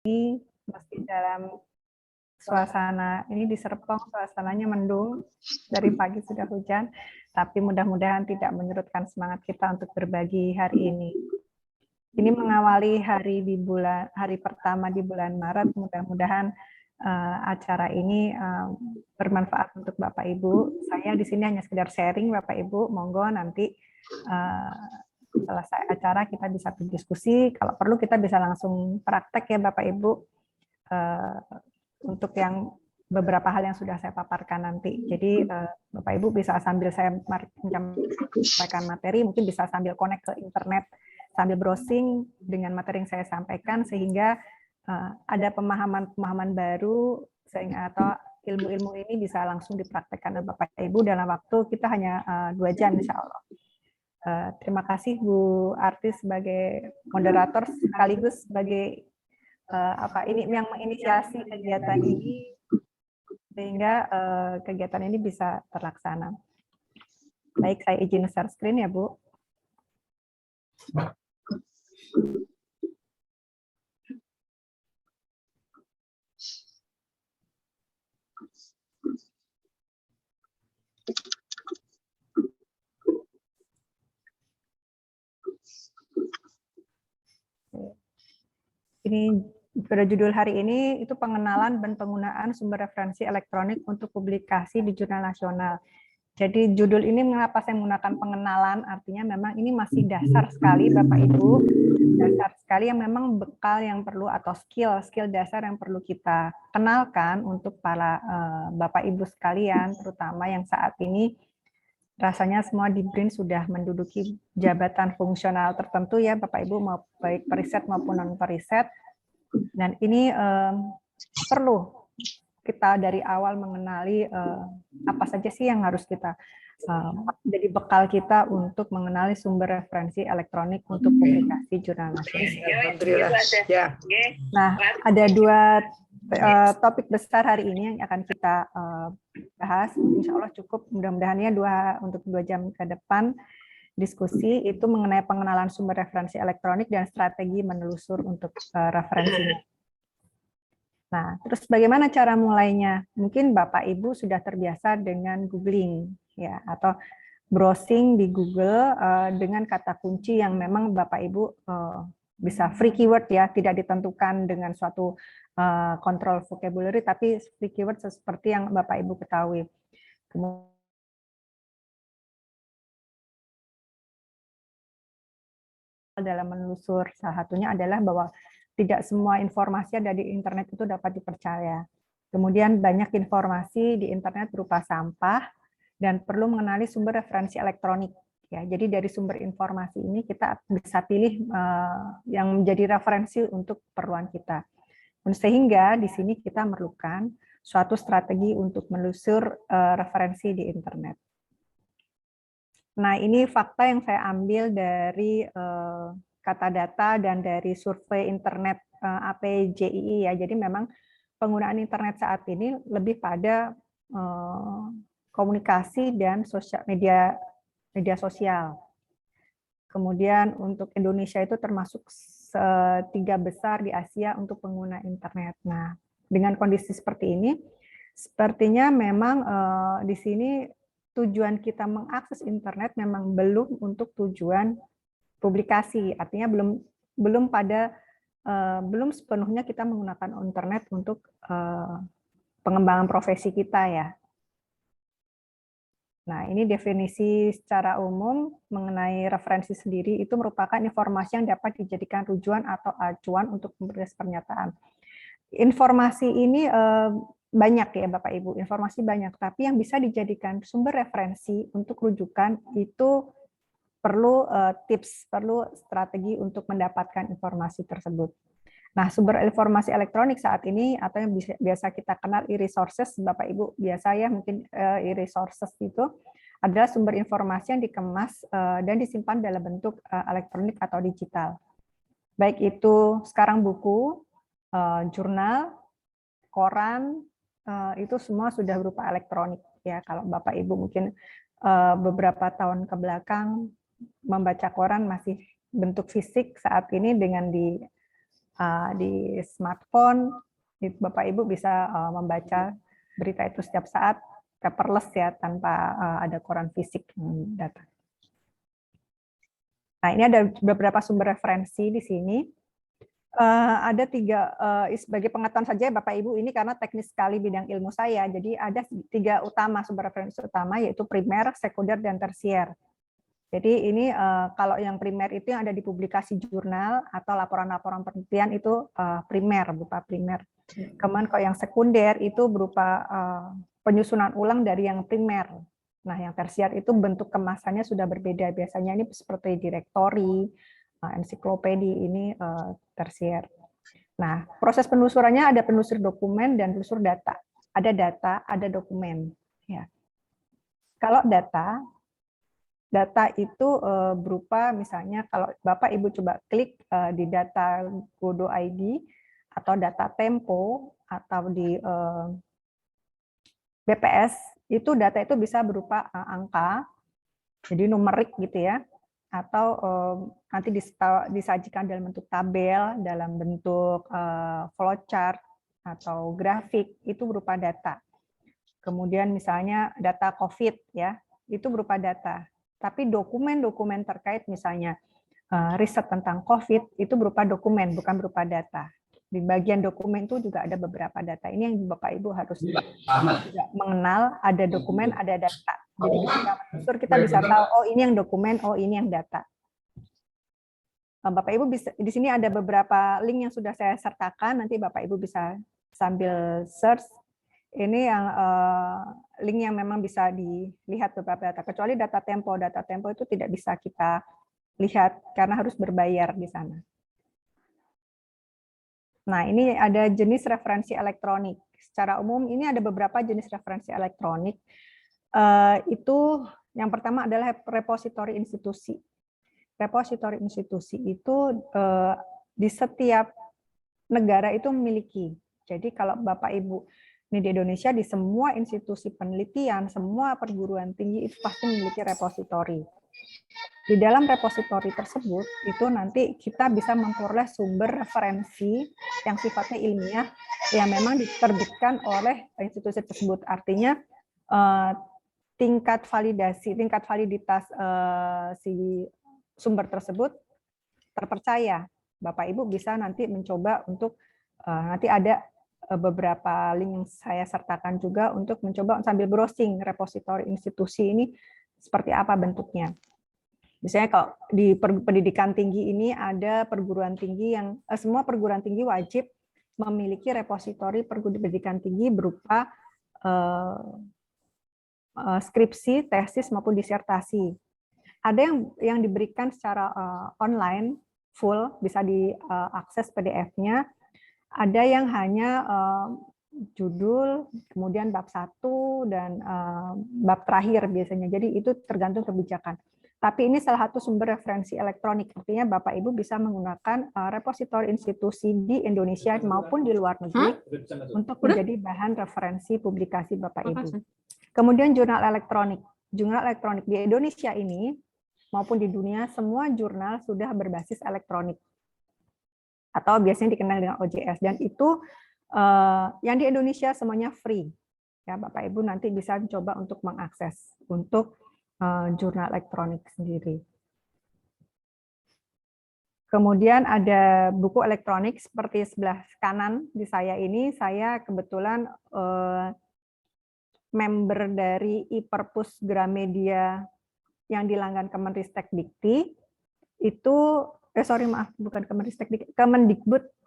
meski dalam suasana ini di Serpong, suasananya mendung, dari pagi sudah hujan, tapi mudah-mudahan tidak menyurutkan semangat kita untuk berbagi hari ini. Ini mengawali hari pertama di bulan Maret, mudah-mudahan acara ini bermanfaat untuk Bapak Ibu. Saya di sini hanya sekedar sharing, Bapak Ibu, monggo nanti selesai acara kita bisa berdiskusi, kalau perlu kita bisa langsung praktek ya Bapak Ibu, untuk yang beberapa hal yang sudah saya paparkan nanti. Jadi Bapak Ibu bisa sambil saya menyampaikan materi, mungkin bisa sambil connect ke internet, sambil browsing dengan materi yang saya sampaikan, sehingga ada pemahaman-pemahaman baru, sehingga atau ilmu-ilmu ini bisa langsung dipraktekkan oleh Bapak Ibu dalam waktu kita hanya 2 jam insya Allah. Terima kasih Bu Artis sebagai moderator sekaligus sebagai ini yang menginisiasi kegiatan ini sehingga kegiatan ini bisa terlaksana. Baik, saya izin share screen ya Bu. Ini pada judul hari ini itu pengenalan dan penggunaan sumber referensi elektronik untuk publikasi di jurnal nasional. Jadi judul ini mengapa saya menggunakan pengenalan, artinya memang ini masih dasar sekali Bapak Ibu, dasar sekali yang memang bekal yang perlu atau skill dasar yang perlu kita kenalkan untuk para Bapak Ibu sekalian, terutama yang saat ini rasanya semua di BRIN sudah menduduki jabatan fungsional tertentu ya Bapak Ibu, mau baik periset maupun non periset, dan ini perlu kita dari awal mengenali apa saja sih yang harus kita jadi bekal kita untuk mengenali sumber referensi elektronik untuk publikasi jurnal nasional. Nah, ada 2 topik besar hari ini yang akan kita bahas. Insya Allah cukup, mudah-mudahannya untuk 2 jam ke depan diskusi itu mengenai pengenalan sumber referensi elektronik dan strategi menelusur untuk referensinya. Nah, terus bagaimana cara mulainya? Mungkin Bapak Ibu sudah terbiasa dengan googling ya, atau browsing di Google dengan kata kunci yang memang Bapak Ibu bisa free keyword ya, tidak ditentukan dengan suatu kontrol vocabulary, tapi free keyword seperti yang Bapak Ibu ketahui. Kemudian dalam menelusur, salah satunya adalah bahwa tidak semua informasi ada di internet itu dapat dipercaya. Kemudian banyak informasi di internet berupa sampah dan perlu mengenali sumber referensi elektronik. Ya, jadi dari sumber informasi ini kita bisa pilih yang menjadi referensi untuk keperluan kita. Sehingga di sini kita memerlukan suatu strategi untuk menelusur referensi di internet. Nah, ini fakta yang saya ambil dari kata data dan dari survei internet APJII ya. Jadi memang penggunaan internet saat ini lebih pada komunikasi dan media sosial. Kemudian untuk Indonesia itu termasuk 3 besar di Asia untuk pengguna internet. Nah, dengan kondisi seperti ini, sepertinya memang di sini tujuan kita mengakses internet memang belum untuk tujuan publikasi, artinya belum sepenuhnya kita menggunakan internet untuk pengembangan profesi kita ya. Nah, ini definisi secara umum mengenai referensi sendiri itu merupakan informasi yang dapat dijadikan rujukan atau acuan untuk memperoleh pernyataan. Informasi ini banyak ya Bapak Ibu, informasi banyak, tapi yang bisa dijadikan sumber referensi untuk rujukan itu perlu tips, perlu strategi untuk mendapatkan informasi tersebut. Nah, sumber informasi elektronik saat ini atau yang biasa kita kenal e-resources, Bapak Ibu biasa ya mungkin e-resources itu adalah sumber informasi yang dikemas dan disimpan dalam bentuk elektronik atau digital. Baik itu sekarang buku, jurnal, koran, itu semua sudah berupa elektronik ya. Kalau Bapak Ibu mungkin beberapa tahun ke belakang membaca koran masih bentuk fisik, saat ini dengan di smartphone, Bapak Ibu bisa membaca berita itu setiap saat, paperless ya, tanpa ada koran fisik yang datang. Nah, ini ada beberapa sumber referensi di sini. Ada 3, sebagai pengetahuan saja Bapak Ibu, ini karena teknis sekali bidang ilmu saya, jadi ada 3 utama, sumber referensi utama, yaitu primer, sekunder, dan tersier. Jadi ini kalau yang primer itu yang ada di publikasi jurnal atau laporan-laporan penelitian itu primer, berupa primer. Kemudian kalau yang sekunder itu berupa penyusunan ulang dari yang primer. Nah, yang tersier itu bentuk kemasannya sudah berbeda. Biasanya ini seperti direktori, ensiklopedi, ini tersier. Nah, proses penelusurannya ada penelusur dokumen dan penelusur data. Ada data, ada dokumen. Ya. Kalau data itu berupa misalnya kalau Bapak Ibu coba klik di data go.id atau data Tempo atau di BPS, itu data itu bisa berupa angka, jadi numerik gitu ya, atau nanti disajikan dalam bentuk tabel, dalam bentuk flowchart atau grafik, itu berupa data. Kemudian misalnya data COVID ya, itu berupa data. Tapi dokumen-dokumen terkait misalnya riset tentang COVID itu berupa dokumen, bukan berupa data. Di bagian dokumen itu juga ada beberapa data. Ini yang Bapak Ibu harus juga mengenal, ada dokumen, ada data. Jadi ketika menelusur kita bisa tahu, oh ini yang dokumen, oh ini yang data. Bapak Ibu bisa, di sini ada beberapa link yang sudah saya sertakan, nanti Bapak Ibu bisa sambil search. Ini yang link yang memang bisa dilihat beberapa data. Kecuali data Tempo itu tidak bisa kita lihat karena harus berbayar di sana. Nah, ini ada jenis referensi elektronik. Secara umum ini ada beberapa jenis referensi elektronik. Itu yang pertama adalah repositori institusi. Repositori institusi itu di setiap negara itu memiliki. Jadi kalau Bapak Ibu ini di Indonesia, di semua institusi penelitian, semua perguruan tinggi itu pasti memiliki repositori. Di dalam repositori tersebut, itu nanti kita bisa memperoleh sumber referensi yang sifatnya ilmiah yang memang diterbitkan oleh institusi tersebut. Artinya tingkat validitas si sumber tersebut terpercaya. Bapak Ibu bisa nanti mencoba untuk nanti ada beberapa link yang saya sertakan juga untuk mencoba sambil browsing repositori institusi ini seperti apa bentuknya. Misalnya kalau di pendidikan tinggi ini ada perguruan tinggi yang semua perguruan tinggi wajib memiliki repositori pendidikan tinggi berupa skripsi, tesis maupun disertasi. Ada yang diberikan secara online full, bisa diakses PDF-nya. Ada yang hanya judul, kemudian bab 1 dan bab terakhir biasanya. Jadi itu tergantung kebijakan. Tapi ini salah satu sumber referensi elektronik. Artinya Bapak Ibu bisa menggunakan repositori institusi di Indonesia maupun di luar negeri untuk menjadi bahan referensi publikasi Bapak Ibu. Kemudian jurnal elektronik. Jurnal elektronik di Indonesia ini maupun di dunia, semua jurnal sudah berbasis elektronik. Atau biasanya dikenal dengan OJS. Dan itu yang di Indonesia semuanya free. Ya, Bapak Ibu nanti bisa coba untuk mengakses untuk jurnal elektronik sendiri. Kemudian ada buku elektronik seperti sebelah kanan di saya ini. Saya kebetulan member dari e-Perpus Gramedia yang dilanggan Kemenristek Dikti. Itu bukan Kemenristek Dikti,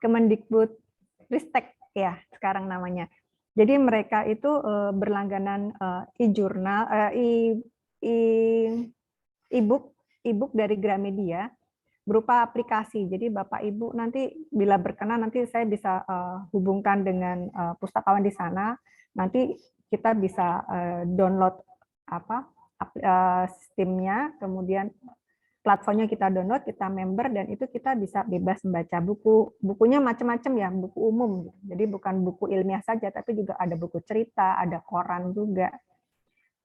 Kemendikbud Ristek ya sekarang namanya. Jadi mereka itu berlangganan e-jurnal, e-book dari Gramedia berupa aplikasi. Jadi Bapak Ibu nanti bila berkenan nanti saya bisa hubungkan dengan pustakawan di sana. Nanti kita bisa download sistemnya, kemudian platformnya kita download, kita member, dan itu kita bisa bebas membaca buku. Bukunya macam-macam ya, buku umum. Jadi bukan buku ilmiah saja, tapi juga ada buku cerita, ada koran juga.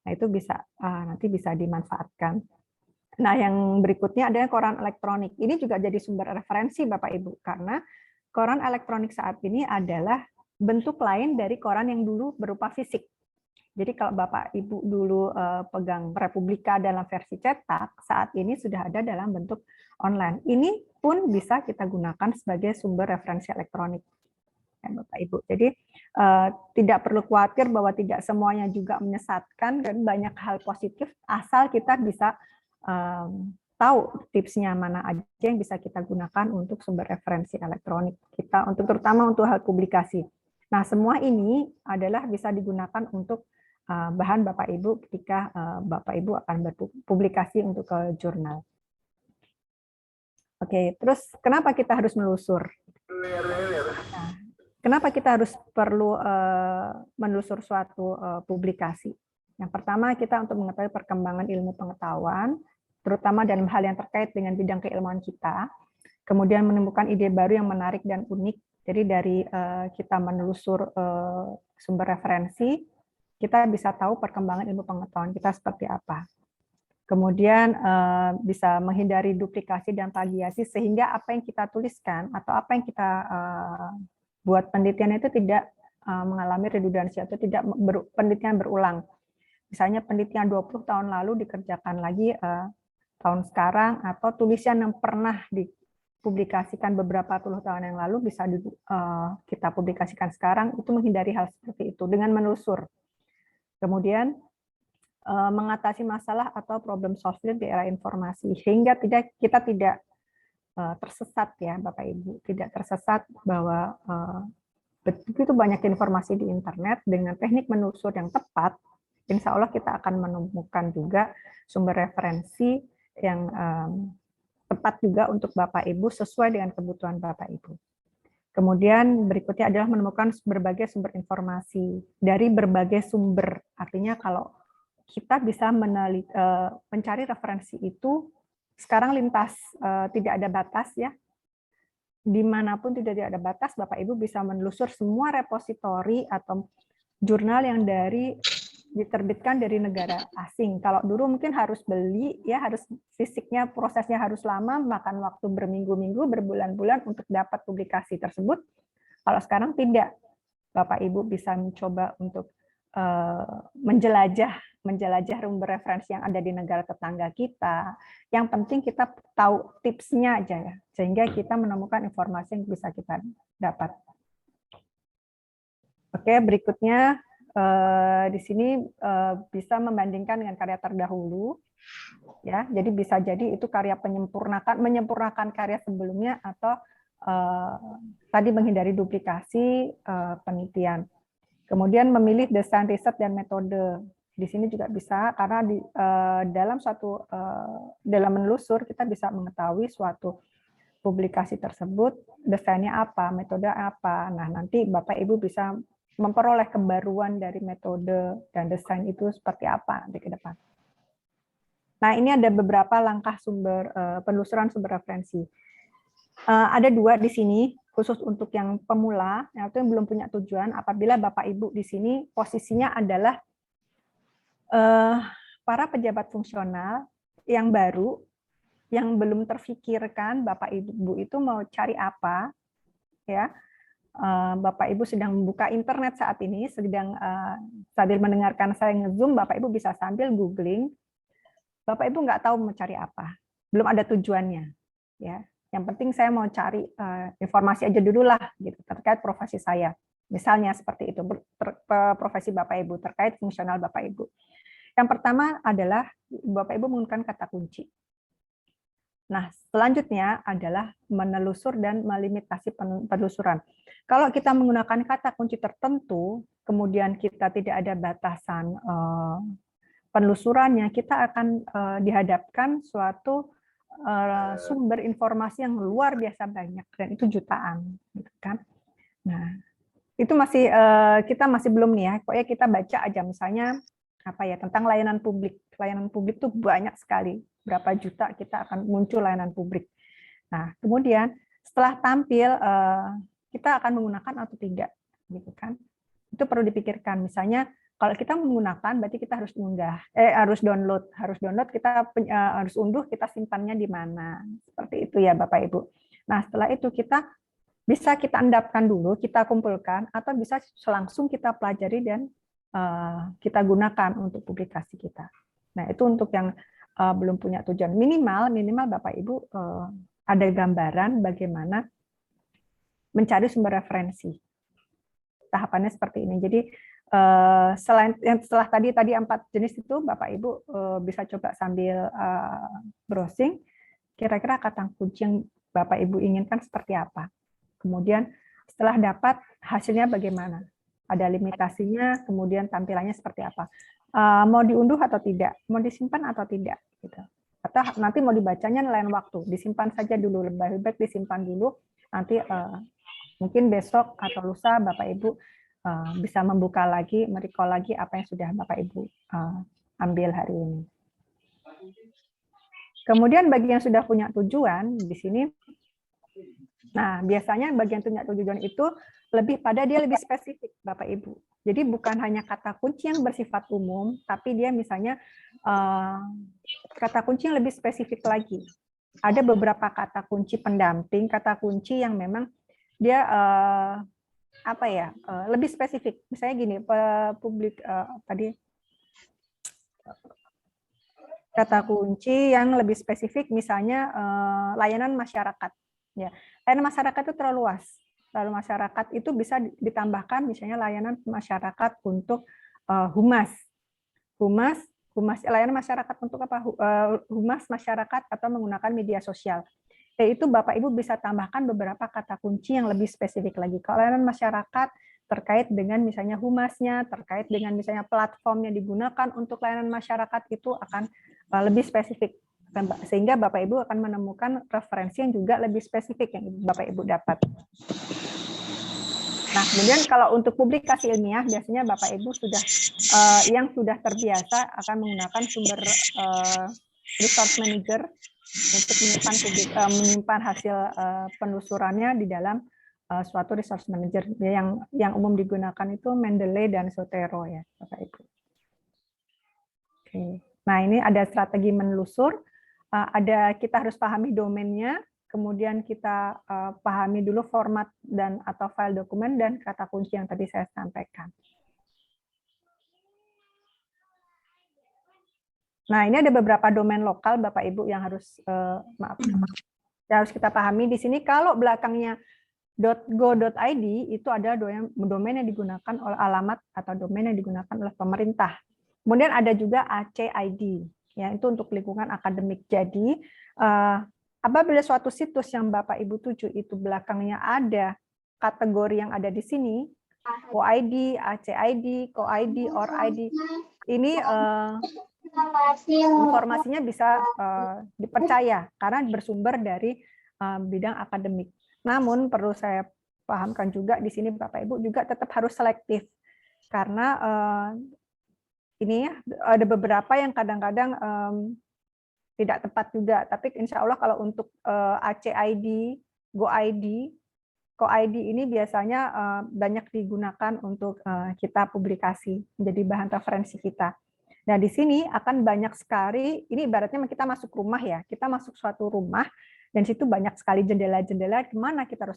Nah itu bisa nanti bisa dimanfaatkan. Nah yang berikutnya ada koran elektronik. Ini juga jadi sumber referensi Bapak Ibu, karena koran elektronik saat ini adalah bentuk lain dari koran yang dulu berupa fisik. Jadi kalau Bapak Ibu dulu pegang Republika dalam versi cetak, saat ini sudah ada dalam bentuk online. Ini pun bisa kita gunakan sebagai sumber referensi elektronik, ya, Bapak Ibu. Jadi tidak perlu khawatir bahwa tidak semuanya juga menyesatkan, dan banyak hal positif asal kita bisa tahu tipsnya mana aja yang bisa kita gunakan untuk sumber referensi elektronik kita, untuk terutama untuk hal publikasi. Nah, semua ini adalah bisa digunakan untuk bahan Bapak Ibu ketika Bapak Ibu akan berpublikasi untuk ke jurnal. Oke, terus kenapa kita harus menelusur? Nah, kenapa kita harus perlu menelusur suatu publikasi? Yang pertama, kita untuk mengetahui perkembangan ilmu pengetahuan, terutama dalam hal yang terkait dengan bidang keilmuan kita, kemudian menemukan ide baru yang menarik dan unik. Jadi dari kita menelusur sumber referensi, kita bisa tahu perkembangan ilmu pengetahuan kita seperti apa. Kemudian bisa menghindari duplikasi dan plagiasi, sehingga apa yang kita tuliskan atau apa yang kita buat penelitian itu tidak mengalami redundansi atau tidak penelitian berulang. Misalnya penelitian 20 tahun lalu dikerjakan lagi tahun sekarang, atau tulisan yang pernah dipublikasikan beberapa puluh tahun yang lalu bisa kita publikasikan sekarang. Itu menghindari hal seperti itu dengan menelusur. Kemudian mengatasi masalah atau problem solving di era informasi, sehingga kita tidak tersesat, ya Bapak Ibu, tidak tersesat bahwa begitu banyak informasi di internet. Dengan teknik menelusur yang tepat, insya Allah kita akan menemukan juga sumber referensi yang tepat juga untuk Bapak Ibu sesuai dengan kebutuhan Bapak Ibu. Kemudian berikutnya adalah menemukan berbagai sumber informasi dari berbagai sumber. Artinya kalau kita bisa mencari referensi itu sekarang lintas, tidak ada batas, ya. Dimanapun tidak ada batas, Bapak Ibu bisa menelusur semua repositori atau jurnal yang diterbitkan dari negara asing. Kalau dulu mungkin harus beli, ya, harus fisiknya, prosesnya harus lama, makan waktu berminggu-minggu, berbulan-bulan untuk dapat publikasi tersebut. Kalau sekarang tidak, Bapak Ibu bisa mencoba untuk menjelajah sumber referensi yang ada di negara tetangga kita. Yang penting kita tahu tipsnya aja, ya, sehingga kita menemukan informasi yang bisa kita dapat. Oke, berikutnya di sini bisa membandingkan dengan karya terdahulu, ya. Jadi bisa jadi itu karya menyempurnakan karya sebelumnya, atau tadi menghindari duplikasi penelitian. Kemudian memilih desain riset dan metode. Di sini juga bisa, karena dalam menelusur kita bisa mengetahui suatu publikasi tersebut desainnya apa, metode apa. Nah, nanti Bapak Ibu bisa memperoleh kebaruan dari metode dan desain itu seperti apa nanti ke depan. Nah, ini ada beberapa langkah penelusuran sumber referensi. Ada 2 di sini, khusus untuk yang pemula, atau yang belum punya tujuan. Apabila Bapak Ibu di sini posisinya adalah para pejabat fungsional yang baru, yang belum terfikirkan Bapak Ibu itu mau cari apa, ya. Bapak Ibu sedang membuka internet saat ini, sambil mendengarkan saya nge-zoom, Bapak Ibu bisa sambil googling. Bapak Ibu nggak tahu mau cari apa, belum ada tujuannya, ya. Yang penting saya mau cari informasi aja dulu lah, gitu, terkait profesi saya. Misalnya seperti itu, profesi Bapak Ibu, terkait fungsional Bapak Ibu. Yang pertama adalah Bapak Ibu menggunakan kata kunci. Nah, selanjutnya adalah menelusur dan melimitasi penelusuran. Kalau kita menggunakan kata kunci tertentu, kemudian kita tidak ada batasan penelusurannya, kita akan dihadapkan suatu sumber informasi yang luar biasa banyak, dan itu jutaan, gitu kan. Nah, itu kita masih belum nih, ya. Pokoknya kita baca aja, misalnya apa ya, tentang layanan publik. Layanan publik itu banyak sekali, berapa juta kita akan muncul layanan publik. Nah, kemudian setelah tampil kita akan menggunakan atau tidak, gitu kan. Itu perlu dipikirkan. Misalnya kalau kita menggunakan, berarti kita harus harus download kita harus unduh, kita simpannya di mana, seperti itu, ya Bapak Ibu. Nah, setelah itu kita bisa kita endapkan dulu, kita kumpulkan, atau bisa langsung kita pelajari dan kita gunakan untuk publikasi kita. Nah, itu untuk yang belum punya tujuan. Minimal Bapak Ibu ada gambaran bagaimana mencari sumber referensi. Tahapannya seperti ini. Jadi setelah tadi 4 jenis itu, Bapak Ibu bisa coba sambil browsing, kira-kira kata kunci yang Bapak Ibu inginkan seperti apa. Kemudian setelah dapat, hasilnya bagaimana? Ada limitasinya, kemudian tampilannya seperti apa? Mau diunduh atau tidak? Mau disimpan atau tidak? Gitu. Atau nanti mau dibacanya lain waktu, disimpan saja dulu, lebih baik disimpan dulu, nanti mungkin besok atau lusa Bapak Ibu bisa membuka lagi, merecall lagi apa yang sudah Bapak Ibu ambil hari ini. Kemudian bagi yang sudah punya tujuan, di sini, nah biasanya bagian punya tujuan itu lebih pada dia lebih spesifik, Bapak Ibu. Jadi bukan hanya kata kunci yang bersifat umum, tapi dia misalnya kata kunci yang lebih spesifik lagi. Ada beberapa kata kunci pendamping, kata kunci yang memang dia lebih spesifik. Misalnya gini, tadi kata kunci yang lebih spesifik, misalnya layanan masyarakat. Ya, layanan masyarakat itu terlalu luas. Lalu masyarakat itu bisa ditambahkan misalnya layanan masyarakat untuk humas, layanan masyarakat untuk apa? Humas masyarakat atau menggunakan media sosial. Yaitu Bapak Ibu bisa tambahkan beberapa kata kunci yang lebih spesifik lagi. Kalau layanan masyarakat terkait dengan misalnya humasnya, terkait dengan misalnya platform yang digunakan untuk layanan masyarakat itu akan lebih spesifik. Sehingga Bapak Ibu akan menemukan referensi yang juga lebih spesifik yang Bapak Ibu dapat. Nah, kemudian kalau untuk publikasi ilmiah, biasanya Bapak Ibu sudah yang sudah terbiasa akan menggunakan sumber resource manager untuk menyimpan hasil penelusurannya di dalam suatu resource manager. Yang umum digunakan itu Mendeley dan Zotero ya, Bapak Ibu. Oke. Nah, ini ada strategi menelusur. Kita harus pahami domainnya, kemudian kita pahami dulu format dan atau file dokumen dan kata kunci yang tadi saya sampaikan. Nah, ini ada beberapa domain lokal Bapak Ibu yang harus yang harus kita pahami di sini. Kalau belakangnya .go.id itu ada domain yang digunakan oleh alamat atau domain yang digunakan oleh pemerintah. Kemudian ada juga ACID, ya itu untuk lingkungan akademik. Jadi apabila suatu situs yang Bapak Ibu tuju itu belakangnya ada kategori yang ada di sini, OID, ACID, COID, ORID, ini informasinya bisa dipercaya karena bersumber dari bidang akademik. Namun perlu saya pahamkan juga di sini Bapak Ibu juga tetap harus selektif karena ini ada beberapa yang kadang-kadang tidak tepat juga. Tapi insya Allah kalau untuk ACID, GoID, CoID ini biasanya banyak digunakan untuk kita publikasi menjadi bahan referensi kita. Nah, di sini akan banyak sekali, ini ibaratnya kita masuk rumah ya, kita masuk suatu rumah, dan situ banyak sekali jendela-jendela, kemana kita harus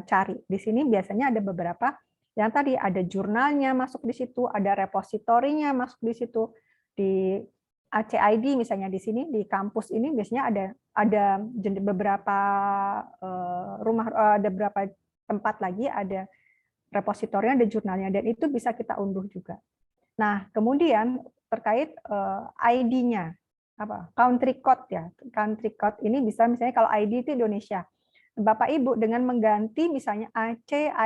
cari. Di sini biasanya ada beberapa, yang tadi ada jurnalnya masuk di situ, ada repositorinya masuk di situ, di ACID misalnya di sini, di kampus ini biasanya ada beberapa rumah, ada beberapa tempat lagi, ada repositorinya, ada jurnalnya, dan itu bisa kita unduh juga. Nah, kemudian terkait ID-nya, country code ya, country code ini bisa misalnya kalau ID itu Indonesia, Bapak Ibu dengan mengganti misalnya acid.sg,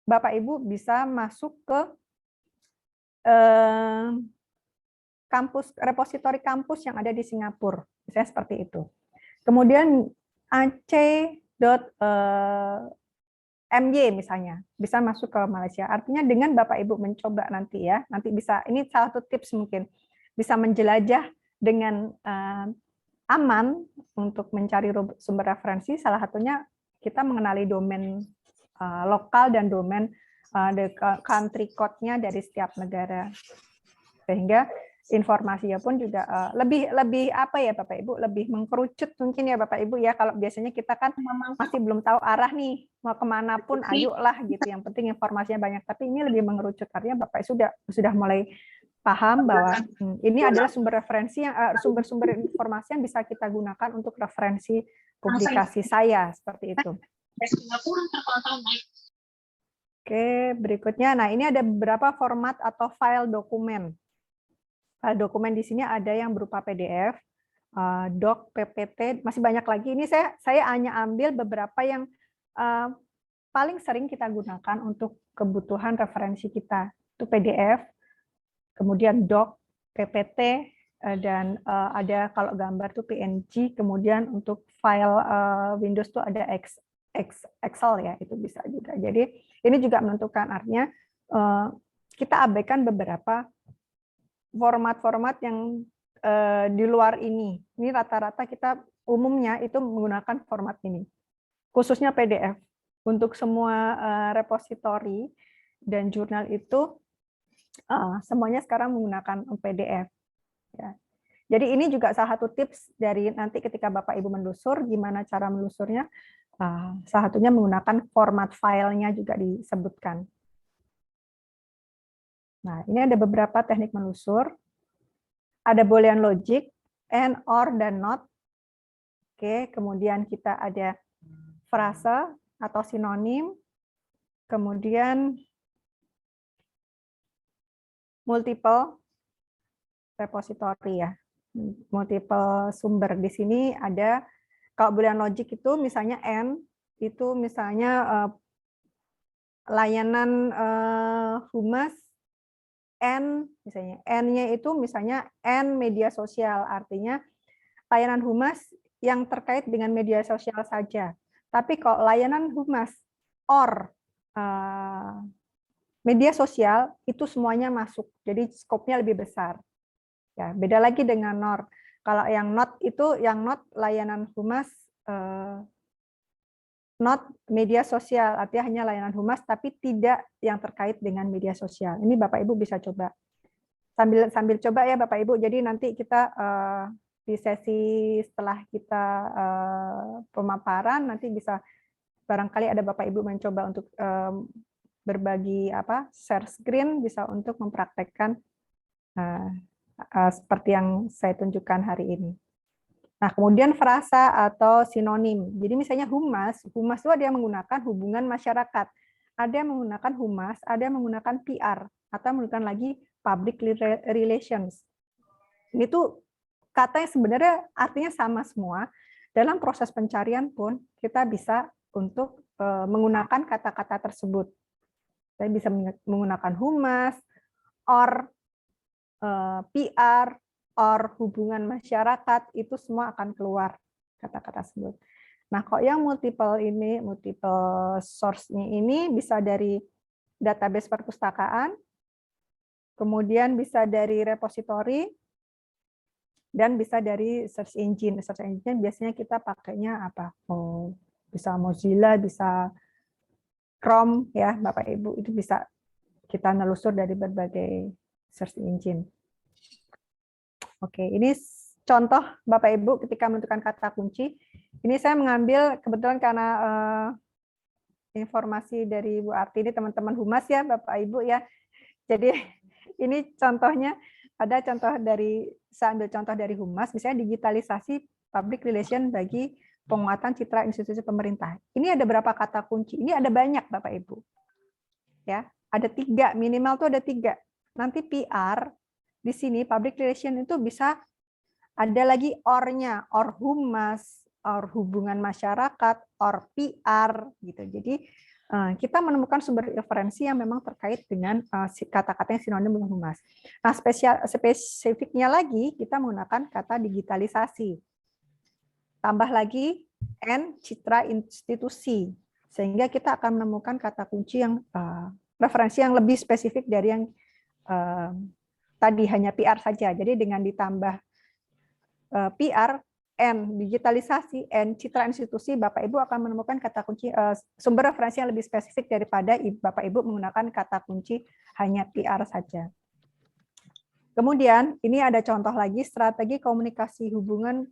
Bapak Ibu bisa masuk ke kampus, repositori kampus yang ada di Singapura, misalnya seperti itu. Kemudian ac.my misalnya bisa masuk ke Malaysia. Artinya dengan Bapak Ibu mencoba nanti ya, nanti bisa, ini salah satu tips mungkin, bisa menjelajah dengan aman untuk mencari sumber referensi, salah satunya kita mengenali domain lokal dan domain country code-nya dari setiap negara. Sehingga informasinya pun juga lebih apa ya Bapak Ibu, lebih mengkerucut mungkin ya Bapak Ibu ya. Kalau biasanya kita kan masih belum tahu arah nih, mau kemana pun ayolah gitu, yang penting informasinya banyak. Tapi ini lebih mengerucut, artinya Bapak sudah mulai paham bahwa ini adalah sumber referensi yang sumber-sumber informasi yang bisa kita gunakan untuk referensi publikasi saya, seperti itu. Oke, berikutnya, nah ini ada beberapa format atau file dokumen. File dokumen di sini ada yang berupa PDF, doc, PPT, masih banyak lagi. Ini saya hanya ambil beberapa yang paling sering kita gunakan untuk kebutuhan referensi kita. Itu PDF, kemudian doc, PPT, dan ada kalau gambar itu PNG, kemudian untuk file Windows itu ada Excel ya, itu bisa juga. Jadi ini juga menentukan, artinya kita abaikan beberapa format-format yang di luar ini. Ini rata-rata kita umumnya itu menggunakan format ini. Khususnya PDF. Untuk semua repositori dan jurnal itu semuanya sekarang menggunakan PDF. Ya. Jadi ini juga salah satu tips dari nanti ketika Bapak Ibu menelusur, gimana cara menelusurnya. Salah satunya menggunakan format filenya juga disebutkan. Nah, ini ada beberapa teknik menelusur. Ada Boolean logic, and, or, dan not. Oke, kemudian kita ada frase atau sinonim, kemudian multiple repository ya, multiple sumber. Di sini ada, kalau Boolean logic itu misalnya and, itu misalnya layanan humas, N, misalnya N-nya itu misalnya N media sosial, artinya layanan humas yang terkait dengan media sosial saja. Tapi kalau layanan humas or media sosial itu semuanya masuk, jadi skopnya lebih besar. Ya, beda lagi dengan NOR. Kalau yang not itu, yang not layanan humas, not media sosial, artinya hanya layanan humas, tapi tidak yang terkait dengan media sosial. Ini Bapak Ibu bisa coba. Sambil coba ya Bapak Ibu, jadi nanti kita di sesi setelah kita pemaparan, nanti bisa barangkali ada Bapak Ibu mencoba untuk berbagi share screen, bisa untuk mempraktekkan seperti yang saya tunjukkan hari ini. Nah, kemudian frasa atau sinonim. Jadi misalnya humas itu ada yang menggunakan hubungan masyarakat, ada yang menggunakan humas, ada yang menggunakan PR, atau menggunakan lagi public relations. Ini tuh kata yang sebenarnya artinya sama semua. Dalam proses pencarian pun kita bisa untuk menggunakan kata-kata tersebut. Saya bisa menggunakan humas, or PR, or hubungan masyarakat, itu semua akan keluar kata-kata tersebut. Nah, kok yang multiple ini, multiple source-nya ini bisa dari database perpustakaan, kemudian bisa dari repository, dan bisa dari search engine. Search engine biasanya kita pakainya apa? Bisa Mozilla, bisa Chrome, ya Bapak Ibu, itu bisa kita nelusur dari berbagai search engine. Oke, ini contoh Bapak Ibu ketika menentukan kata kunci. Ini saya mengambil kebetulan karena informasi dari Bu Arti, ini teman-teman humas ya Bapak Ibu ya. Jadi ini contohnya, ada contoh dari, saya ambil contoh dari humas, misalnya digitalisasi public relation bagi penguatan citra institusi pemerintah. Ini ada berapa kata kunci? Ini ada banyak Bapak Ibu. Ya, ada 3, minimal tuh ada 3. Nanti PR di sini public relation itu bisa ada lagi or-nya, or humas, or hubungan masyarakat, or PR gitu. Jadi kita menemukan sumber referensi yang memang terkait dengan kata-kata yang sinonim dengan humas. Nah, spesifiknya lagi kita menggunakan kata digitalisasi. Tambah lagi N, citra institusi. Sehingga kita akan menemukan kata kunci yang referensi yang lebih spesifik dari yang tadi hanya PR saja. Jadi dengan ditambah PR, N, digitalisasi, N, citra institusi, Bapak Ibu akan menemukan kata kunci sumber referensi yang lebih spesifik daripada Bapak Ibu menggunakan kata kunci hanya PR saja. Kemudian ini ada contoh lagi strategi komunikasi hubungan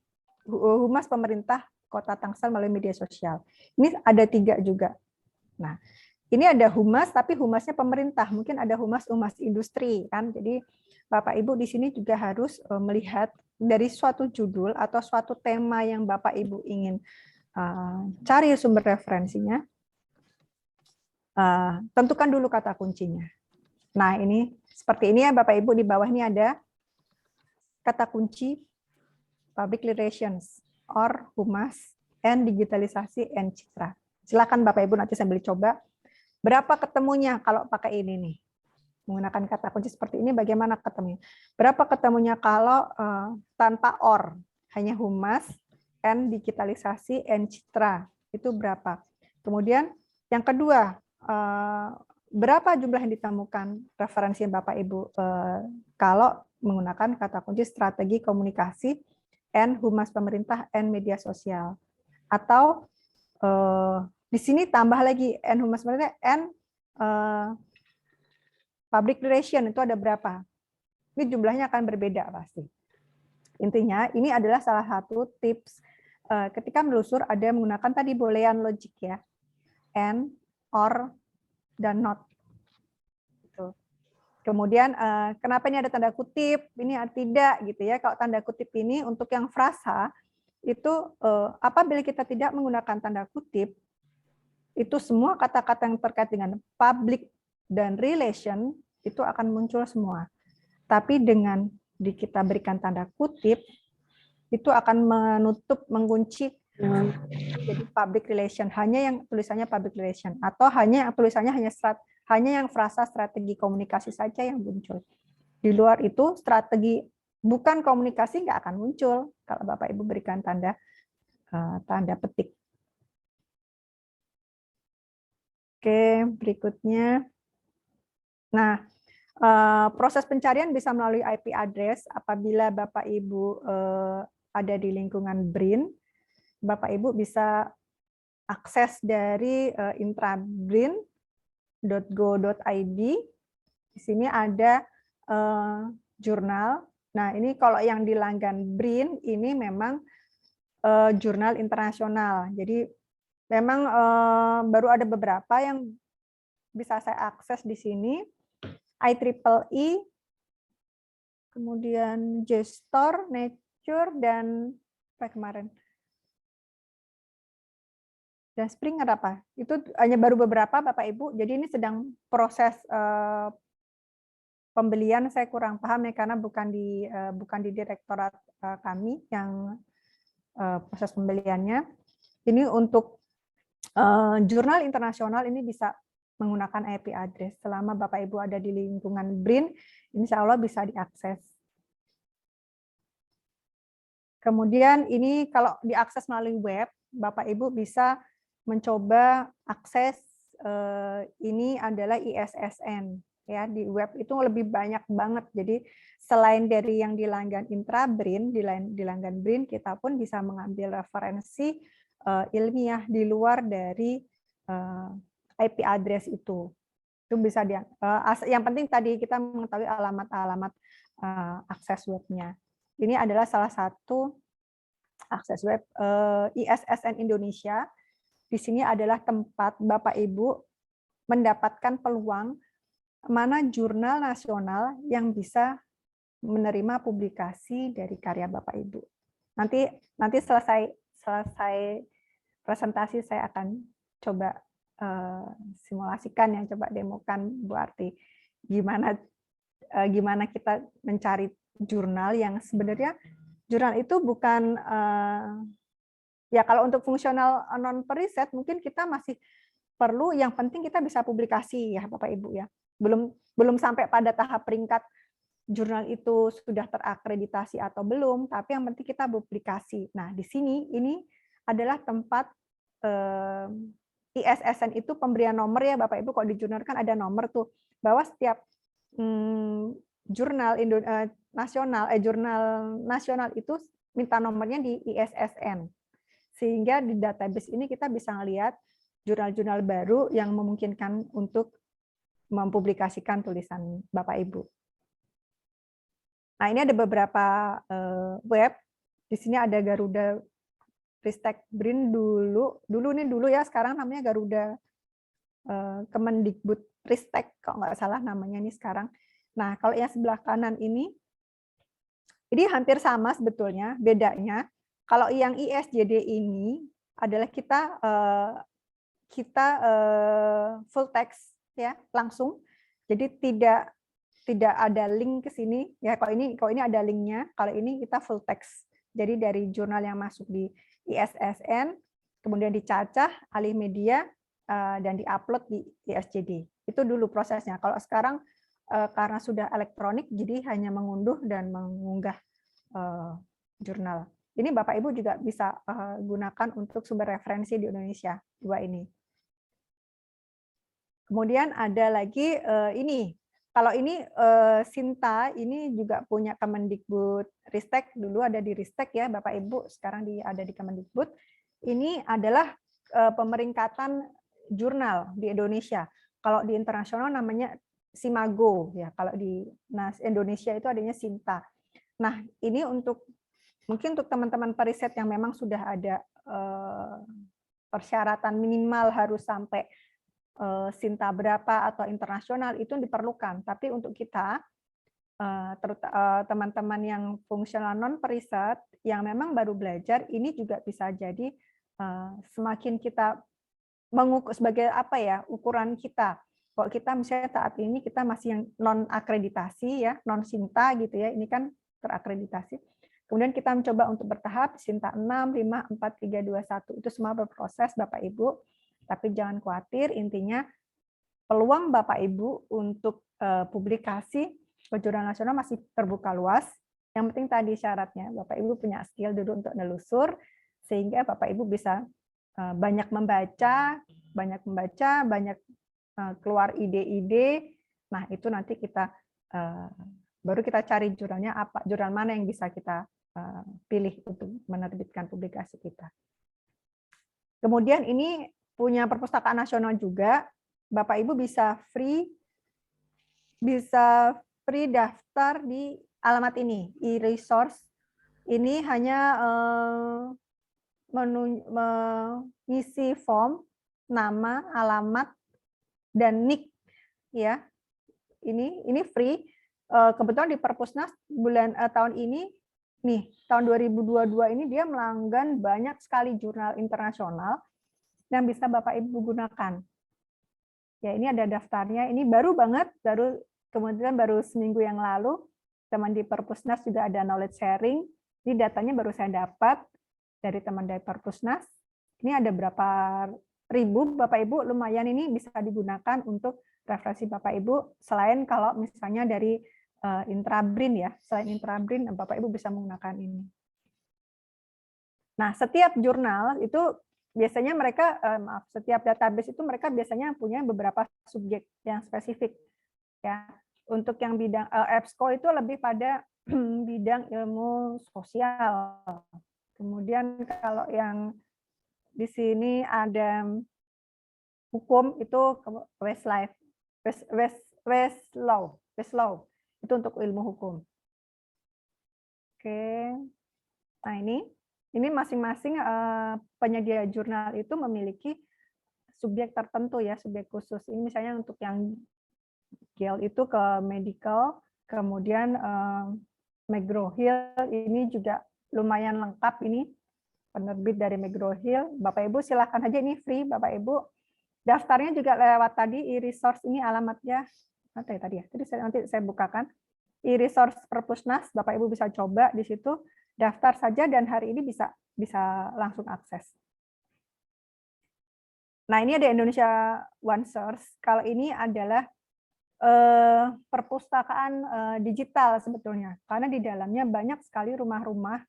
humas pemerintah Kota Tangsel melalui media sosial. Ini ada 3 juga. Nah, ini ada humas, tapi humasnya pemerintah. Mungkin ada humas industri, kan? Jadi Bapak Ibu di sini juga harus melihat dari suatu judul atau suatu tema yang Bapak Ibu ingin cari sumber referensinya. Tentukan dulu kata kuncinya. Nah, ini seperti ini ya Bapak Ibu, di bawah ini ada kata kunci public relations or humas and digitalisasi and citra. Silakan Bapak Ibu nanti sambil coba. Berapa ketemunya kalau pakai ini nih? Menggunakan kata kunci seperti ini bagaimana ketemunya? Berapa ketemunya kalau tanpa or, hanya humas and digitalisasi and citra? Itu berapa? Kemudian yang kedua, berapa jumlah yang ditemukan referensi Bapak Ibu kalau menggunakan kata kunci strategi komunikasi and humas pemerintah and media sosial? Atau di sini tambah lagi and humas pemerintah and public relation, itu ada berapa? Ini jumlahnya akan berbeda pasti. Intinya ini adalah salah satu tips ketika menelusur, ada menggunakan tadi boolean logic ya, and, or, dan not. Kemudian kenapa ini ada tanda kutip, ini tidak gitu ya. Kalau tanda kutip ini untuk yang frasa itu apabila kita tidak menggunakan tanda kutip, itu semua kata-kata yang terkait dengan public dan relation itu akan muncul semua. Tapi dengan kita berikan tanda kutip, itu akan menutup, mengunci jadi public relation, hanya yang tulisannya public relation, atau hanya yang tulisannya hanya yang frasa strategi komunikasi saja yang muncul. Di luar itu strategi bukan komunikasi nggak akan muncul kalau Bapak Ibu berikan tanda petik. Oke, berikutnya. Nah, proses pencarian bisa melalui IP address apabila Bapak Ibu ada di lingkungan BRIN. Bapak Ibu bisa akses dari intrabrin.go.id. Di sini ada jurnal. Nah, ini kalau yang di langgan BRIN ini memang jurnal internasional. Jadi memang baru ada beberapa yang bisa saya akses di sini. IEEE, kemudian JSTOR, Nature, dan apa kemarin? Dan Springer apa? Itu hanya baru beberapa Bapak Ibu. Jadi ini sedang proses pembelian, saya kurang paham ya karena bukan di direktorat kami yang proses pembeliannya. Ini untuk jurnal internasional ini bisa menggunakan IP address. Selama Bapak Ibu ada di lingkungan BRIN, insya Allah bisa diakses. Kemudian ini kalau diakses melalui web, Bapak Ibu bisa mencoba akses ini adalah ISSN. Ya, di web itu lebih banyak banget. Jadi selain dari yang di langgan intrabrin, di langgan BRIN, kita pun bisa mengambil referensi ilmiah di luar dari IP address itu. Itu bisa yang penting tadi kita mengetahui alamat-alamat akses webnya. Ini adalah salah satu akses web ISSN Indonesia. Di sini adalah tempat Bapak Ibu mendapatkan peluang mana jurnal nasional yang bisa menerima publikasi dari karya Bapak Ibu. Nanti selesai presentasi saya akan coba simulasikan, yang coba demokan Bu Arti gimana kita mencari jurnal yang sebenarnya jurnal itu bukan ya kalau untuk fungsional non periset mungkin kita masih perlu, yang penting kita bisa publikasi ya Bapak Ibu ya. Belum sampai pada tahap peringkat jurnal itu sudah terakreditasi atau belum, tapi yang penting kita publikasi. Nah, di sini ini adalah tempat ISSN itu pemberian nomor ya Bapak Ibu. Kalau di jurnal kan ada nomor tuh, bahwa setiap jurnal nasional itu minta nomornya di ISSN, sehingga di database ini kita bisa melihat jurnal-jurnal baru yang memungkinkan untuk mempublikasikan tulisan Bapak Ibu. Nah, ini ada beberapa web. Di sini ada Garuda Ristek BRIN dulu ya, sekarang namanya Garuda Kemendikbud Ristek, kalau nggak salah namanya ini sekarang. Nah, kalau yang sebelah kanan ini hampir sama sebetulnya, bedanya kalau yang ISJD ini adalah kita full text ya, langsung. Jadi tidak ada link ke sini ya. Kalau ini ada linknya, kalau ini kita full text. Jadi dari jurnal yang masuk di ISSN, kemudian dicacah alih media dan diupload di ISJD. Itu dulu prosesnya. Kalau sekarang karena sudah elektronik, jadi hanya mengunduh dan mengunggah jurnal. Ini Bapak Ibu juga bisa gunakan untuk sumber referensi di Indonesia, dua ini. Kemudian ada lagi ini. Kalau ini Sinta, ini juga punya Kemendikbud Ristek, dulu ada di Ristek ya Bapak Ibu, sekarang ada di Kemendikbud. Ini adalah pemeringkatan jurnal di Indonesia. Kalau di internasional namanya Simago ya, kalau di Indonesia itu adanya Sinta. Nah, ini mungkin untuk teman-teman periset yang memang sudah ada persyaratan minimal harus sampai Sinta berapa atau internasional itu diperlukan. Tapi untuk kita, teman-teman yang fungsional non periset yang memang baru belajar, ini juga bisa jadi semakin kita mengukur sebagai apa ya ukuran kita. Kalau kita misalnya saat ini kita masih yang non akreditasi ya, non Sinta gitu ya, ini kan terakreditasi. Kemudian kita mencoba untuk bertahap Sinta 6, 5, 4, 3, 2, 1 itu semua berproses Bapak Ibu. Tapi jangan khawatir, intinya peluang Bapak Ibu untuk publikasi ke jurnal nasional masih terbuka luas. Yang penting tadi syaratnya Bapak Ibu punya skill dulu untuk nelusur, sehingga Bapak Ibu bisa banyak membaca, banyak keluar ide-ide. Nah, itu nanti kita baru kita cari jurnalnya apa, jurnal mana yang bisa kita pilih untuk menerbitkan publikasi kita. Kemudian ini punya perpustakaan nasional juga, Bapak Ibu bisa free daftar di alamat ini, e-resource. Ini hanya mengisi form, nama, alamat, dan nick ya. Ini free. Kebetulan di Perpusnas tahun ini nih, tahun 2022 ini dia melanggan banyak sekali jurnal internasional yang bisa Bapak Ibu gunakan. Ya, ini ada daftarnya. Ini baru banget, kemudian baru seminggu yang lalu, teman di Perpusnas juga ada knowledge sharing. Ini datanya baru saya dapat dari teman dari Perpusnas. Ini ada berapa ribu Bapak Ibu, lumayan ini bisa digunakan untuk referensi Bapak Ibu. Selain kalau misalnya dari Intrabrin ya, selain Intrabrin Bapak Ibu bisa menggunakan ini. Nah, setiap jurnal itu biasanya mereka, setiap database itu mereka biasanya punya beberapa subjek yang spesifik. Ya, untuk yang bidang EBSCO itu lebih pada bidang ilmu sosial. Kemudian kalau yang di sini ada hukum itu Westlaw itu untuk ilmu hukum. Oke, nah ini masing-masing penyedia jurnal itu memiliki subjek tertentu ya, subjek khusus. Ini misalnya untuk yang GIL itu ke medical, kemudian McGraw-Hill ini juga lumayan lengkap ini, penerbit dari McGraw-Hill. Bapak Ibu silahkan aja, ini free Bapak Ibu. Daftarnya juga lewat tadi e-resource, ini alamatnya tadi nanti saya bukakan. E-resource Perpusnas, Bapak Ibu bisa coba di situ, daftar saja dan hari ini bisa langsung akses. Nah, ini ada Indonesia One Source. Kalau ini adalah perpustakaan digital sebetulnya, karena di dalamnya banyak sekali rumah-rumah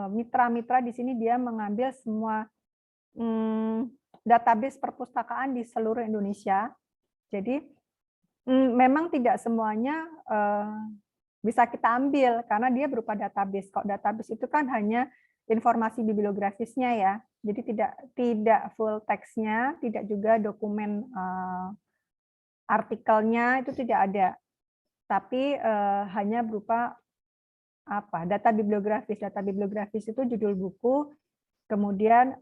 mitra-mitra. Di sini dia mengambil semua database perpustakaan di seluruh Indonesia. Jadi memang tidak semuanya bisa kita ambil karena dia berupa database. Kok database itu kan hanya informasi bibliografisnya ya. Jadi tidak full teksnya, tidak juga dokumen artikelnya itu tidak ada. Tapi hanya berupa apa? Data bibliografis. Data bibliografis itu judul buku, kemudian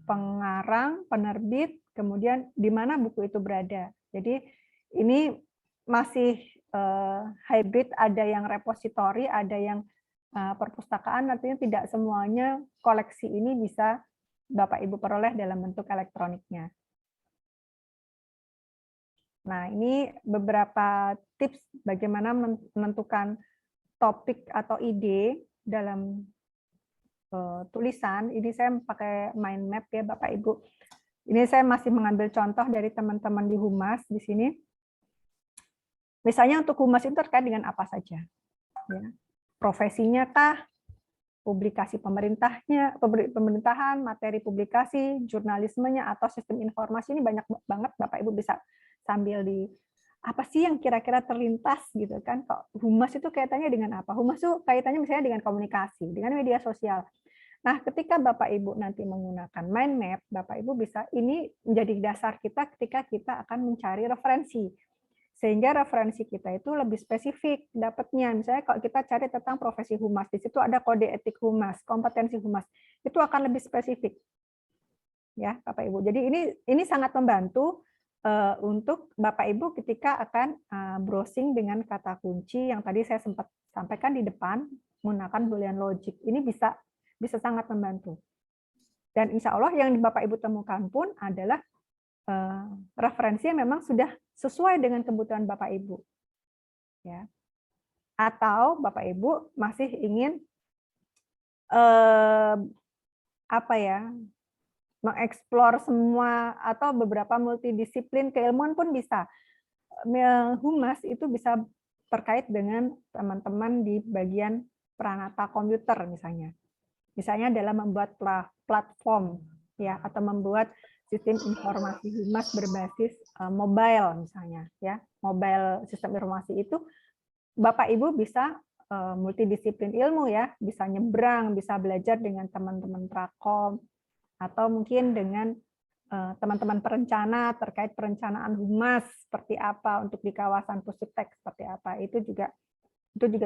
pengarang, penerbit, kemudian di mana buku itu berada. Jadi ini masih hybrid, ada yang repositori, ada yang perpustakaan, artinya tidak semuanya koleksi ini bisa Bapak Ibu peroleh dalam bentuk elektroniknya. Nah, ini beberapa tips bagaimana menentukan topik atau ide dalam tulisan. Ini saya pakai mind map ya Bapak Ibu. Ini saya masih mengambil contoh dari teman-teman di Humas di sini. Misalnya untuk Humas itu terkait dengan apa saja? Ya. Profesinya kah? Publikasi pemerintahan, materi publikasi, jurnalismenya, atau sistem informasi, ini banyak banget Bapak Ibu bisa sambil di apa sih yang kira-kira terlintas gitu kan. Kok Humas itu kaitannya dengan apa? Humas itu kaitannya misalnya dengan komunikasi, dengan media sosial. Nah, ketika Bapak Ibu nanti menggunakan mind map, Bapak Ibu bisa, ini menjadi dasar kita ketika kita akan mencari referensi. Sehingga referensi kita itu lebih spesifik dapatnya. Misalnya kalau kita cari tentang profesi Humas, di situ ada kode etik Humas, kompetensi Humas, itu akan lebih spesifik. Ya, Bapak Ibu. Jadi ini sangat membantu untuk Bapak Ibu ketika akan browsing dengan kata kunci yang tadi saya sempat sampaikan di depan, menggunakan Boolean logic. Ini bisa sangat membantu. Dan insya Allah yang Bapak Ibu temukan pun adalah referensi yang memang sudah sesuai dengan kebutuhan Bapak Ibu. Ya. Atau Bapak Ibu masih ingin mengeksplor semua atau beberapa multidisiplin keilmuan pun bisa. Humas itu bisa terkait dengan teman-teman di bagian peranata komputer misalnya. Misalnya dalam membuat platform ya, atau membuat sistem informasi Humas berbasis mobile misalnya ya. Mobile sistem informasi itu Bapak Ibu bisa multidisiplin ilmu ya, bisa nyebrang, bisa belajar dengan teman-teman prakom, atau mungkin dengan teman-teman perencana terkait perencanaan Humas seperti apa untuk di kawasan Pusitek seperti apa, itu juga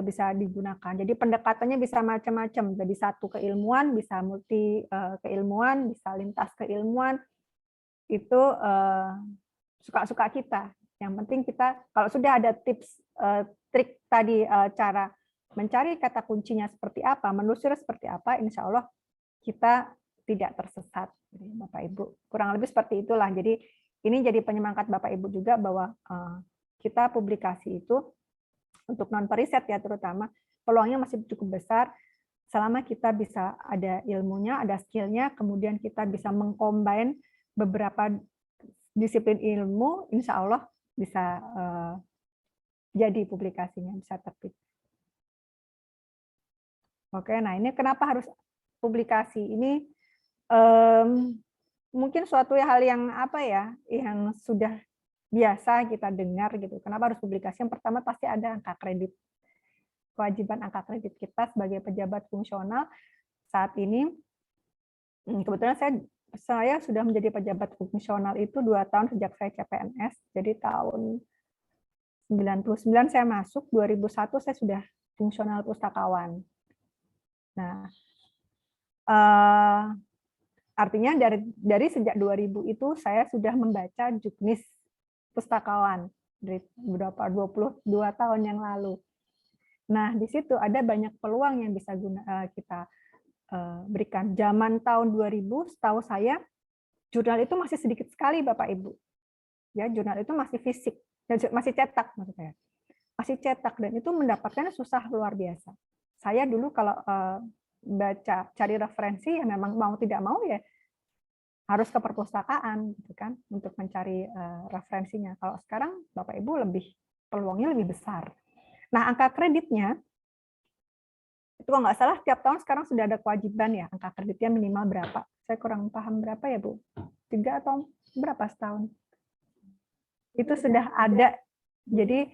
bisa digunakan. Jadi pendekatannya bisa macam-macam. Jadi satu keilmuan, bisa multi keilmuan, bisa lintas keilmuan. Itu suka-suka kita. Yang penting kita, kalau sudah ada tips, trik tadi, cara mencari kata kuncinya seperti apa, menelusuri seperti apa, insya Allah kita tidak tersesat. Bapak Ibu, kurang lebih seperti itulah. Jadi ini jadi penyemangat Bapak Ibu juga bahwa kita publikasi itu untuk non periset ya terutama peluangnya masih cukup besar selama kita bisa ada ilmunya, ada skillnya, kemudian kita bisa mengcombine beberapa disiplin ilmu, insya Allah bisa jadi publikasinya, bisa terbit. Oke, nah ini kenapa harus publikasi ini? Mungkin suatu hal yang yang sudah biasa kita dengar gitu. Kenapa harus publikasi? Yang pertama pasti ada angka kredit. Kewajiban angka kredit kita sebagai pejabat fungsional saat ini. Kebetulan saya sudah menjadi pejabat fungsional itu 2 tahun sejak saya CPNS. Jadi tahun 99 saya masuk, 2001 saya sudah fungsional pustakawan. Nah, artinya dari sejak 2000 itu saya sudah membaca juknis pustakawan dari berapa 22 tahun yang lalu. Nah, di situ ada banyak peluang yang bisa kita berikan. Zaman tahun 2000, setahu saya jurnal itu masih sedikit sekali Bapak Ibu. Ya, jurnal itu masih fisik, masih cetak maksud saya. Masih cetak dan itu mendapatkannya susah luar biasa. Saya dulu kalau cari referensi ya memang mau tidak mau ya harus ke perpustakaan gitu kan untuk mencari referensinya. Kalau sekarang Bapak Ibu peluangnya lebih besar. Nah, angka kreditnya itu kalau nggak salah tiap tahun sekarang sudah ada kewajiban ya, angka kreditnya minimal berapa. Saya kurang paham berapa ya Bu? 3 atau berapa setahun? Itu sudah ada. Jadi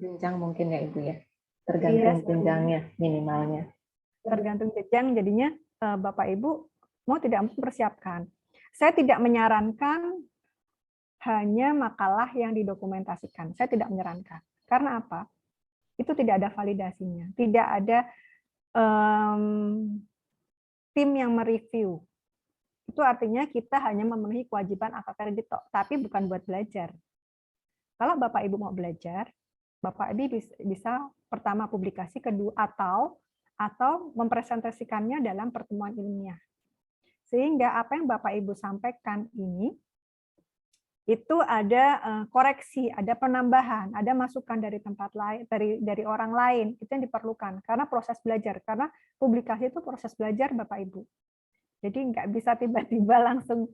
jenjang mungkin ya Ibu ya. Tergantung jenjangnya minimalnya. Tergantung jenjang, jadinya Bapak Ibu mau tidak mempersiapkan. Saya tidak menyarankan hanya makalah yang didokumentasikan. Saya tidak menyarankan. Karena apa? itu tidak ada validasinya, tidak ada tim yang mereview. Itu artinya kita hanya memenuhi kewajiban angka kredit, tapi bukan buat belajar. Kalau Bapak Ibu mau belajar, Bapak Ibu bisa pertama publikasi, kedua atau mempresentasikannya dalam pertemuan ilmiah. Sehingga apa yang Bapak Ibu sampaikan ini itu ada koreksi, ada penambahan, ada masukan dari tempat lain, dari orang lain, itu yang diperlukan karena proses belajar. Karena publikasi itu proses belajar, Bapak Ibu. Jadi nggak bisa tiba-tiba langsung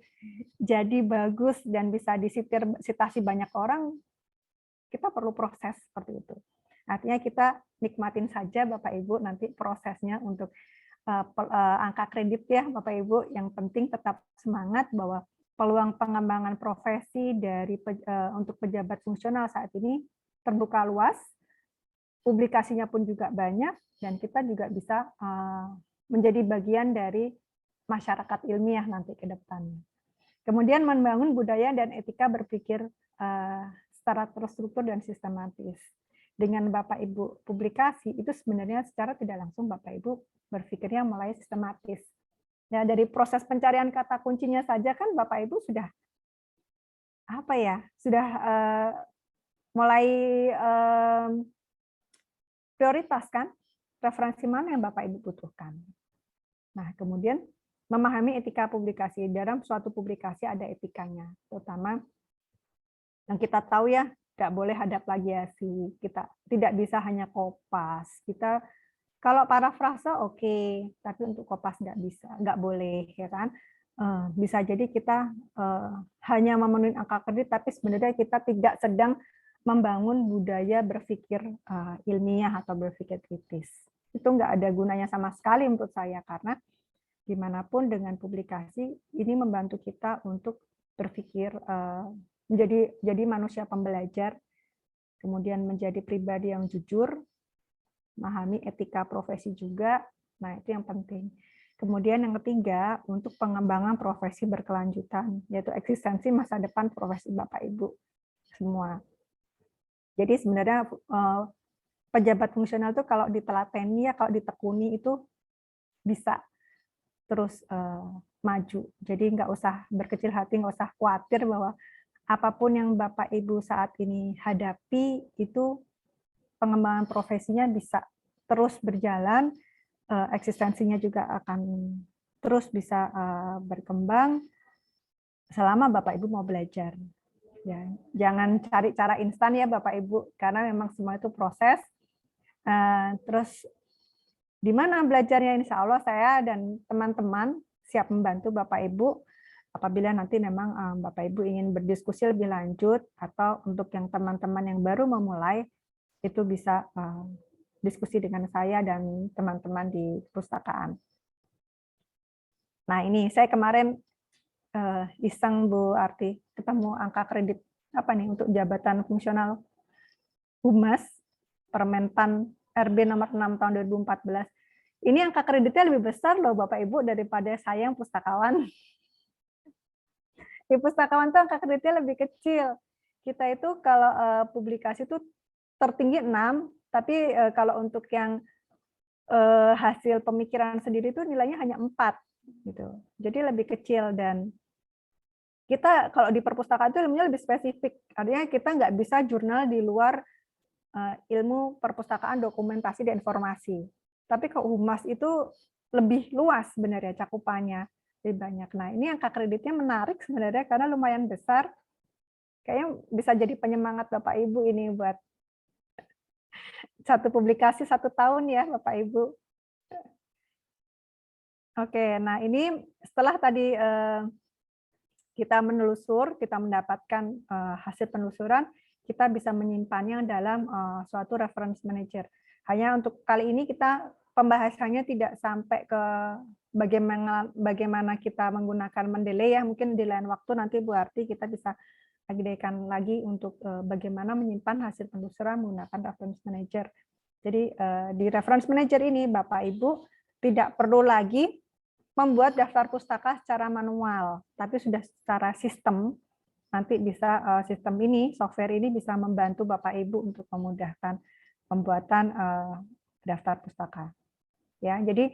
jadi bagus dan bisa disitasi banyak orang. Kita perlu proses seperti itu. Artinya kita nikmatin saja Bapak Ibu nanti prosesnya untuk angka kredit ya Bapak Ibu. Yang penting tetap semangat bahwa peluang pengembangan profesi untuk pejabat fungsional saat ini terbuka luas, publikasinya pun juga banyak, dan kita juga bisa menjadi bagian dari masyarakat ilmiah nanti ke depannya. Kemudian membangun budaya dan etika berpikir secara terstruktur dan sistematis. Dengan Bapak Ibu publikasi, itu sebenarnya secara tidak langsung Bapak Ibu berpikirnya mulai sistematis. Ya, dari proses pencarian kata kuncinya saja kan Bapak Ibu sudah mulai prioritaskan referensi mana yang Bapak Ibu butuhkan. Nah, kemudian memahami etika publikasi. Dalam suatu publikasi ada etikanya, terutama yang kita tahu ya, nggak boleh ada plagiasi. Kita tidak bisa hanya kopas. Kita kalau parafrase oke, tapi untuk kopas nggak bisa, nggak boleh, ya kan? Bisa jadi kita hanya memenuhi angka kredit, tapi sebenarnya kita tidak sedang membangun budaya berpikir ilmiah atau berpikir kritis. Itu nggak ada gunanya sama sekali menurut saya, karena dimanapun dengan publikasi ini membantu kita untuk berpikir menjadi manusia pembelajar, kemudian menjadi pribadi yang jujur, memahami etika profesi juga. Nah, itu yang penting. Kemudian yang ketiga, untuk pengembangan profesi berkelanjutan, yaitu eksistensi masa depan profesi Bapak Ibu semua. Jadi sebenarnya pejabat fungsional itu kalau ditelateni ya, kalau ditekuni itu bisa terus maju. Jadi nggak usah berkecil hati, nggak usah khawatir bahwa apapun yang Bapak Ibu saat ini hadapi itu pengembangan profesinya bisa terus berjalan, eksistensinya juga akan terus bisa berkembang selama Bapak Ibu mau belajar. Ya, jangan cari cara instan ya Bapak Ibu, karena memang semua itu proses. Terus di mana belajarnya, insya Allah saya dan teman-teman siap membantu Bapak Ibu apabila nanti memang Bapak Ibu ingin berdiskusi lebih lanjut, atau untuk yang teman-teman yang baru memulai itu bisa diskusi dengan saya dan teman-teman di perpustakaan. Nah, ini saya kemarin iseng Bu Arti ketemu angka kredit apa nih untuk jabatan fungsional Humas Permentan RB nomor 6 tahun 2014. Ini angka kreditnya lebih besar loh Bapak Ibu daripada saya yang pustakawan. Di pustakawan tuh angka kreditnya lebih kecil. Kita itu kalau publikasi itu tertinggi 6, tapi kalau untuk yang hasil pemikiran sendiri itu nilainya hanya 4 gitu. Jadi lebih kecil, dan kita kalau di perpustakaan itu ilmunya lebih spesifik. Artinya kita nggak bisa jurnal di luar ilmu perpustakaan, dokumentasi, dan informasi. Tapi kalau humas itu lebih luas sebenarnya cakupannya, lebih banyak. Nah, ini angka kreditnya menarik sebenarnya karena lumayan besar. Kayaknya bisa jadi penyemangat Bapak Ibu ini buat satu publikasi 1 tahun ya Bapak Ibu. Oke, nah ini setelah tadi kita menelusur, kita mendapatkan hasil penelusuran, kita bisa menyimpannya dalam suatu reference manager. Hanya untuk kali ini kita pembahasannya tidak sampai ke bagaimana kita menggunakan Mendeley ya. Mungkin di lain waktu nanti Bu Arti kita bisa agdekan lagi untuk bagaimana menyimpan hasil penelusuran menggunakan reference manager. Jadi di reference manager ini Bapak Ibu tidak perlu lagi membuat daftar pustaka secara manual, tapi sudah secara sistem. Nanti bisa sistem ini, software ini bisa membantu Bapak Ibu untuk memudahkan pembuatan daftar pustaka. Ya, jadi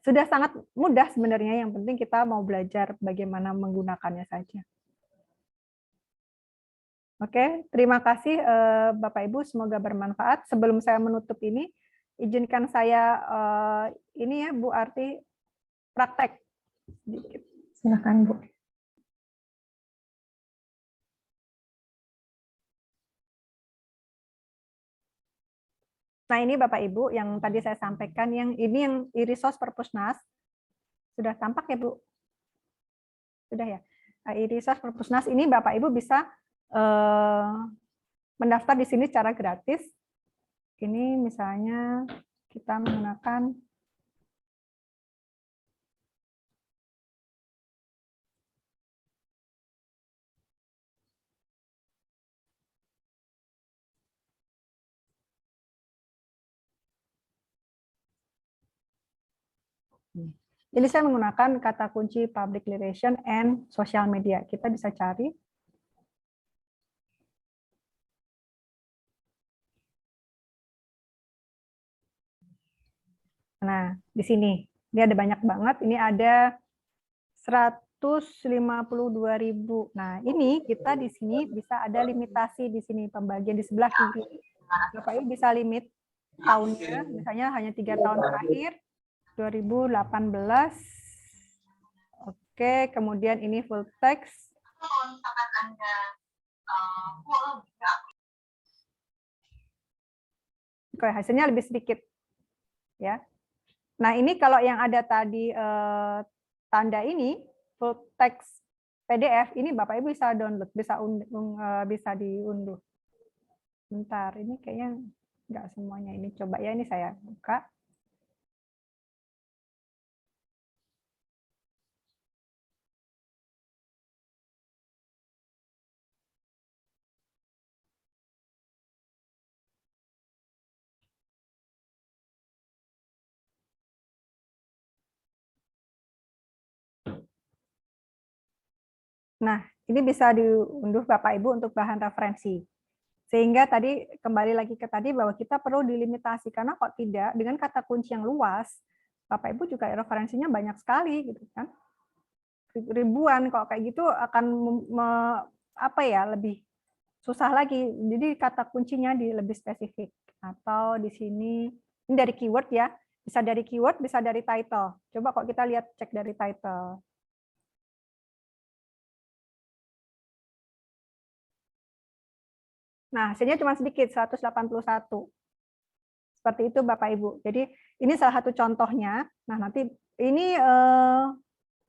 sudah sangat mudah sebenarnya, yang penting kita mau belajar bagaimana menggunakannya saja. Oke, terima kasih Bapak Ibu, semoga bermanfaat. Sebelum saya menutup ini, izinkan saya ini ya Bu Arti praktek sedikit. Silakan Bu. Nah, ini Bapak Ibu yang tadi saya sampaikan, yang ini yang e-resource Perpusnas. Sudah tampak ya, Bu? Sudah ya. E-resource Perpusnas ini Bapak Ibu bisa mendaftar di sini secara gratis. Ini misalnya kita menggunakan jadi saya menggunakan kata kunci public relation and social media. Kita bisa cari. Nah, di sini. Ini ada banyak banget. Ini ada 152.000. Nah, ini kita di sini bisa ada limitasi di sini, pembagian di sebelah kiri. Bapak Ibu bisa limit tahunnya, misalnya hanya 3 tahun terakhir, 2018. Oke, kemudian ini full text. Oke, hasilnya lebih sedikit. Ya. Nah, ini kalau yang ada tadi tanda ini, full text PDF, ini Bapak Ibu bisa download, bisa diunduh. Bentar, ini kayaknya nggak semuanya. Ini coba ya, ini saya buka. Nah, ini bisa diunduh Bapak Ibu untuk bahan referensi. Sehingga tadi kembali lagi ke tadi bahwa kita perlu dilimitasi, karena kok tidak dengan kata kunci yang luas, Bapak Ibu juga referensinya banyak sekali gitu kan. Ribuan, kok kayak gitu akan apa ya, lebih susah lagi. Jadi kata kuncinya lebih spesifik. Atau di sini ini dari keyword ya. Bisa dari keyword, bisa dari title. Coba kok kita lihat cek dari title. Nah, hasilnya cuma sedikit, 181. Seperti itu Bapak Ibu. Jadi ini salah satu contohnya. Nah, nanti ini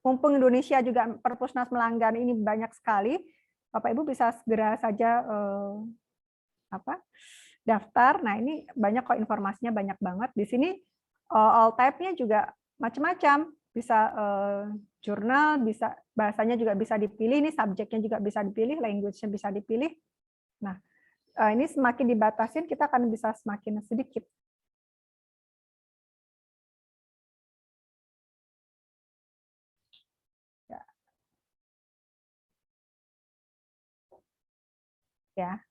mumpung Indonesia juga Perpusnas melanggar ini banyak sekali, Bapak Ibu bisa segera saja daftar. Nah, ini banyak kok informasinya, banyak banget. Di sini all type-nya juga macam-macam. Bisa jurnal, bisa bahasanya juga bisa dipilih, ini subjeknya juga bisa dipilih, language-nya bisa dipilih. Nah, ini semakin dibatasin, kita akan bisa semakin sedikit. Ya,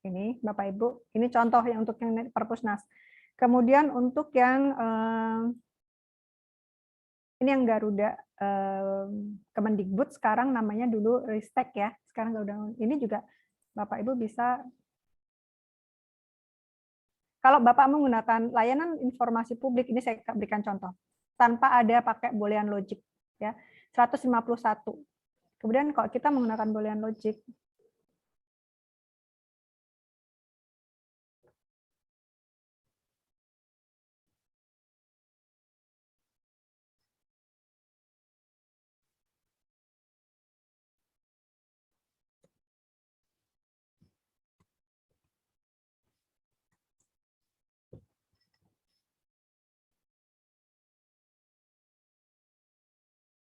ini Bapak Ibu, ini contoh yang untuk yang Perpusnas. Kemudian untuk yang ini yang Garuda Kemendikbud, sekarang namanya dulu Ristek ya, sekarang udah ini juga Bapak Ibu bisa. Kalau Bapak menggunakan layanan informasi publik, ini saya berikan contoh, tanpa ada pakai boolean logic ya, 151. Kemudian kalau kita menggunakan boolean logic,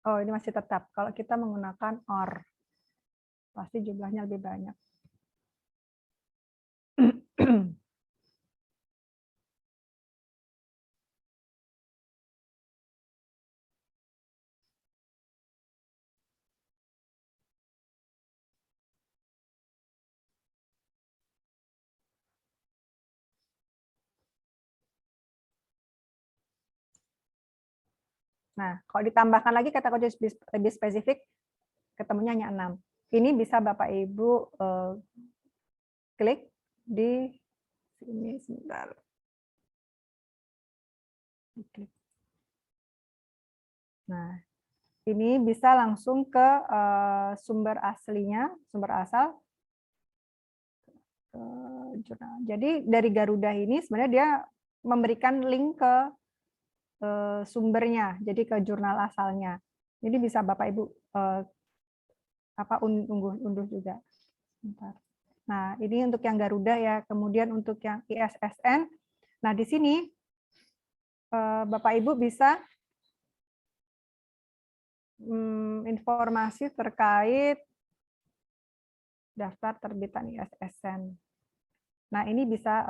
oh ini masih tetap. Kalau kita menggunakan OR, pasti jumlahnya lebih banyak. Nah, kalau ditambahkan lagi kata kunci lebih spesifik, ketemunya hanya 6. Ini bisa Bapak Ibu klik di sini sebentar. Klik. Nah, ini bisa langsung ke sumber aslinya, sumber asal. Jurnal. Jadi dari Garuda ini sebenarnya dia memberikan link ke sumbernya, jadi ke jurnal asalnya. Jadi bisa Bapak Ibu unduh juga. Bentar. Nah, ini untuk yang Garuda ya. Kemudian untuk yang ISSN, nah di sini Bapak Ibu bisa informasi terkait daftar terbitan ISSN. Nah, ini bisa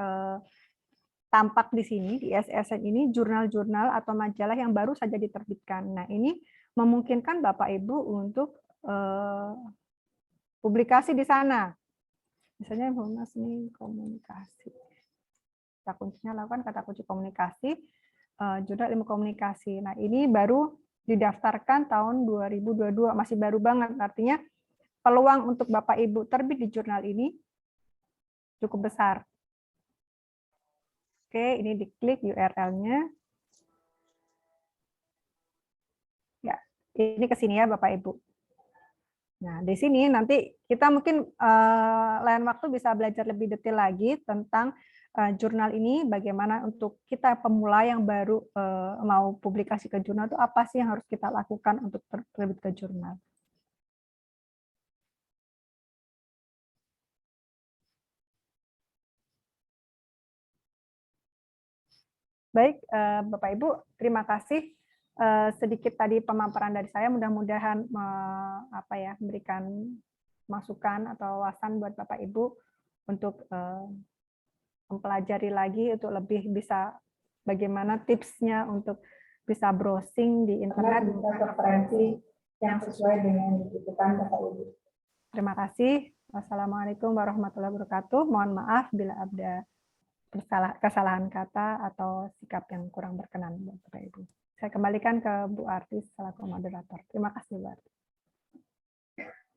tampak di sini, di ISSN ini jurnal-jurnal atau majalah yang baru saja diterbitkan. Nah, ini memungkinkan Bapak Ibu untuk publikasi di sana. Misalnya informasi komunikasi. Kata kuncinya lakukan kata kunci komunikasi, jurnal ilmu komunikasi. Nah, ini baru didaftarkan tahun 2022, masih baru banget. Artinya peluang untuk Bapak Ibu terbit di jurnal ini cukup besar. Oke, ini diklik URL-nya. Ya, ini ke sini ya Bapak Ibu. Nah, di sini nanti kita mungkin lain waktu bisa belajar lebih detail lagi tentang jurnal ini, bagaimana untuk kita pemula yang baru mau publikasi ke jurnal itu apa sih yang harus kita lakukan untuk terbit ke jurnal. Baik, Bapak Ibu, terima kasih. Sedikit tadi pemaparan dari saya, mudah-mudahan memberikan masukan atau wawasan buat Bapak Ibu untuk mempelajari lagi untuk lebih bisa bagaimana tipsnya untuk bisa browsing di internet, bisa referensi yang sesuai dengan yang dibutuhkan Bapak Ibu. Terima kasih. Wassalamualaikum warahmatullahi wabarakatuh. Mohon maaf bila ada kesalahan kata atau sikap yang kurang berkenan buat Bapak Ibu. Saya kembalikan ke Bu Artis selaku moderator. Terima kasih, Bu Artis.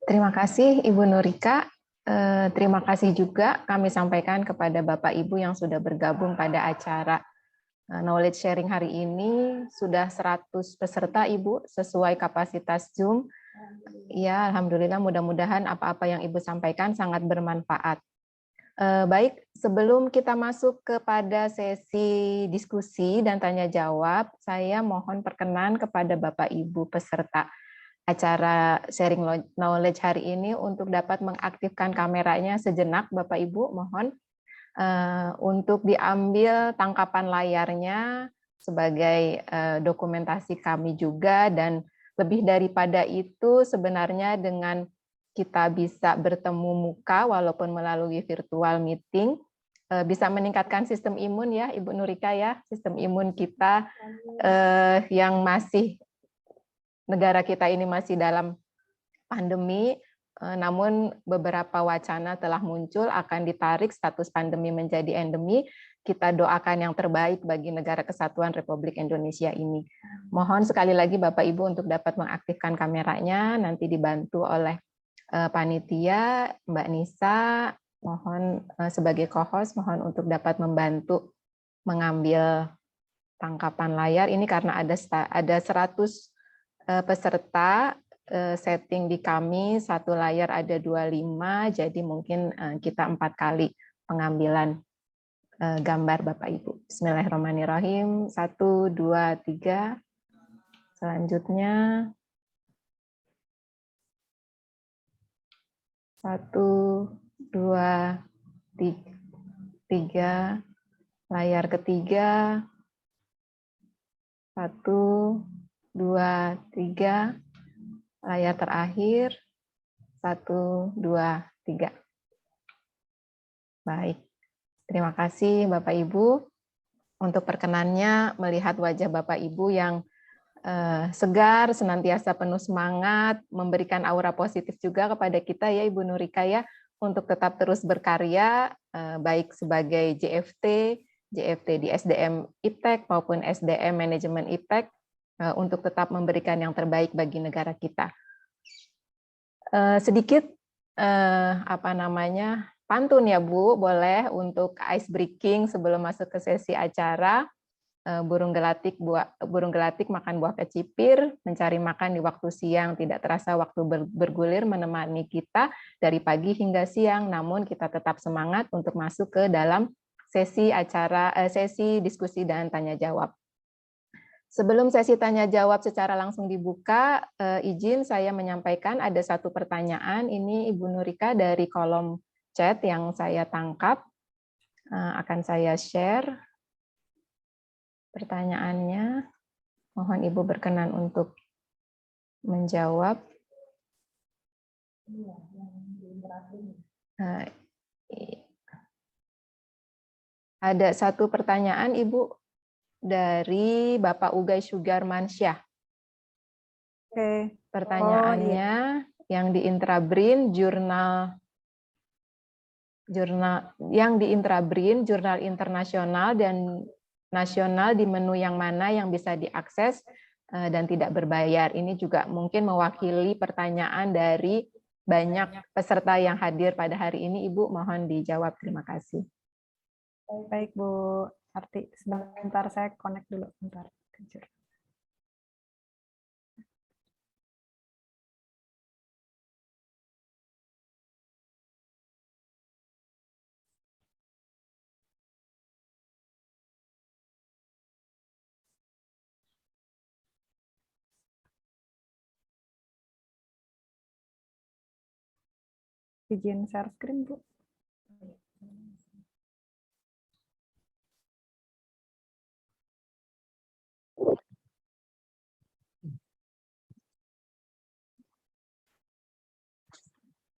Terima kasih Ibu Nurika. Terima kasih juga kami sampaikan kepada Bapak Ibu yang sudah bergabung pada acara knowledge sharing hari ini. Sudah 100 peserta Ibu sesuai kapasitas Zoom. Ya, alhamdulillah, mudah-mudahan apa-apa yang Ibu sampaikan sangat bermanfaat. Baik, sebelum kita masuk kepada sesi diskusi dan tanya jawab, saya mohon perkenan kepada Bapak Ibu peserta acara sharing knowledge hari ini untuk dapat mengaktifkan kameranya sejenak, Bapak Ibu, mohon untuk diambil tangkapan layarnya sebagai dokumentasi kami juga, dan lebih daripada itu sebenarnya dengan kita bisa bertemu muka walaupun melalui virtual meeting, bisa meningkatkan sistem imun ya Ibu Nurika ya, sistem imun kita yang masih, negara kita ini masih dalam pandemi, namun beberapa wacana telah muncul akan ditarik status pandemi menjadi endemi. Kita doakan yang terbaik bagi negara kesatuan Republik Indonesia ini. Mohon sekali lagi Bapak Ibu untuk dapat mengaktifkan kameranya, nanti dibantu oleh panitia, Mbak Nisa, mohon sebagai co-host, mohon untuk dapat membantu mengambil tangkapan layar. Ini karena ada 100 peserta, setting di kami, satu layar ada 25, jadi mungkin kita 4 kali pengambilan gambar Bapak Ibu. Bismillahirrahmanirrahim. 1, 2, 3. Selanjutnya 1, 2, 3, layar ketiga, 1, 2, 3, layar terakhir, 1, 2, 3. Baik, terima kasih Bapak Ibu untuk perkenannya melihat wajah Bapak Ibu yang segar, senantiasa penuh semangat, memberikan aura positif juga kepada kita ya Ibu Nurika ya, untuk tetap terus berkarya, baik sebagai JFT di SDM IPTEK maupun SDM Manajemen IPTEK, untuk tetap memberikan yang terbaik bagi negara kita. Sedikit pantun ya Bu, boleh untuk ice breaking sebelum masuk ke sesi acara. Burung gelatik makan buah kecipir, mencari makan di waktu siang, tidak terasa waktu bergulir menemani kita dari pagi hingga siang, namun kita tetap semangat untuk masuk ke dalam sesi diskusi dan tanya jawab. Sebelum sesi tanya jawab secara langsung dibuka, izin saya menyampaikan ada satu pertanyaan, ini Ibu Nurika dari kolom chat yang saya tangkap, akan saya share. Pertanyaannya, mohon Ibu berkenan untuk menjawab. Ada satu pertanyaan Ibu dari Bapak Ugay Sugarmansyah. Oke. Pertanyaannya yang di Intrabrin jurnal internasional dan nasional di menu yang mana yang bisa diakses dan tidak berbayar. Ini juga mungkin mewakili pertanyaan dari banyak peserta yang hadir pada hari ini. Ibu mohon dijawab. Terima kasih. Baik Bu Arti, sebentar saya connect dulu. Bentar. Izin share screen, Bu.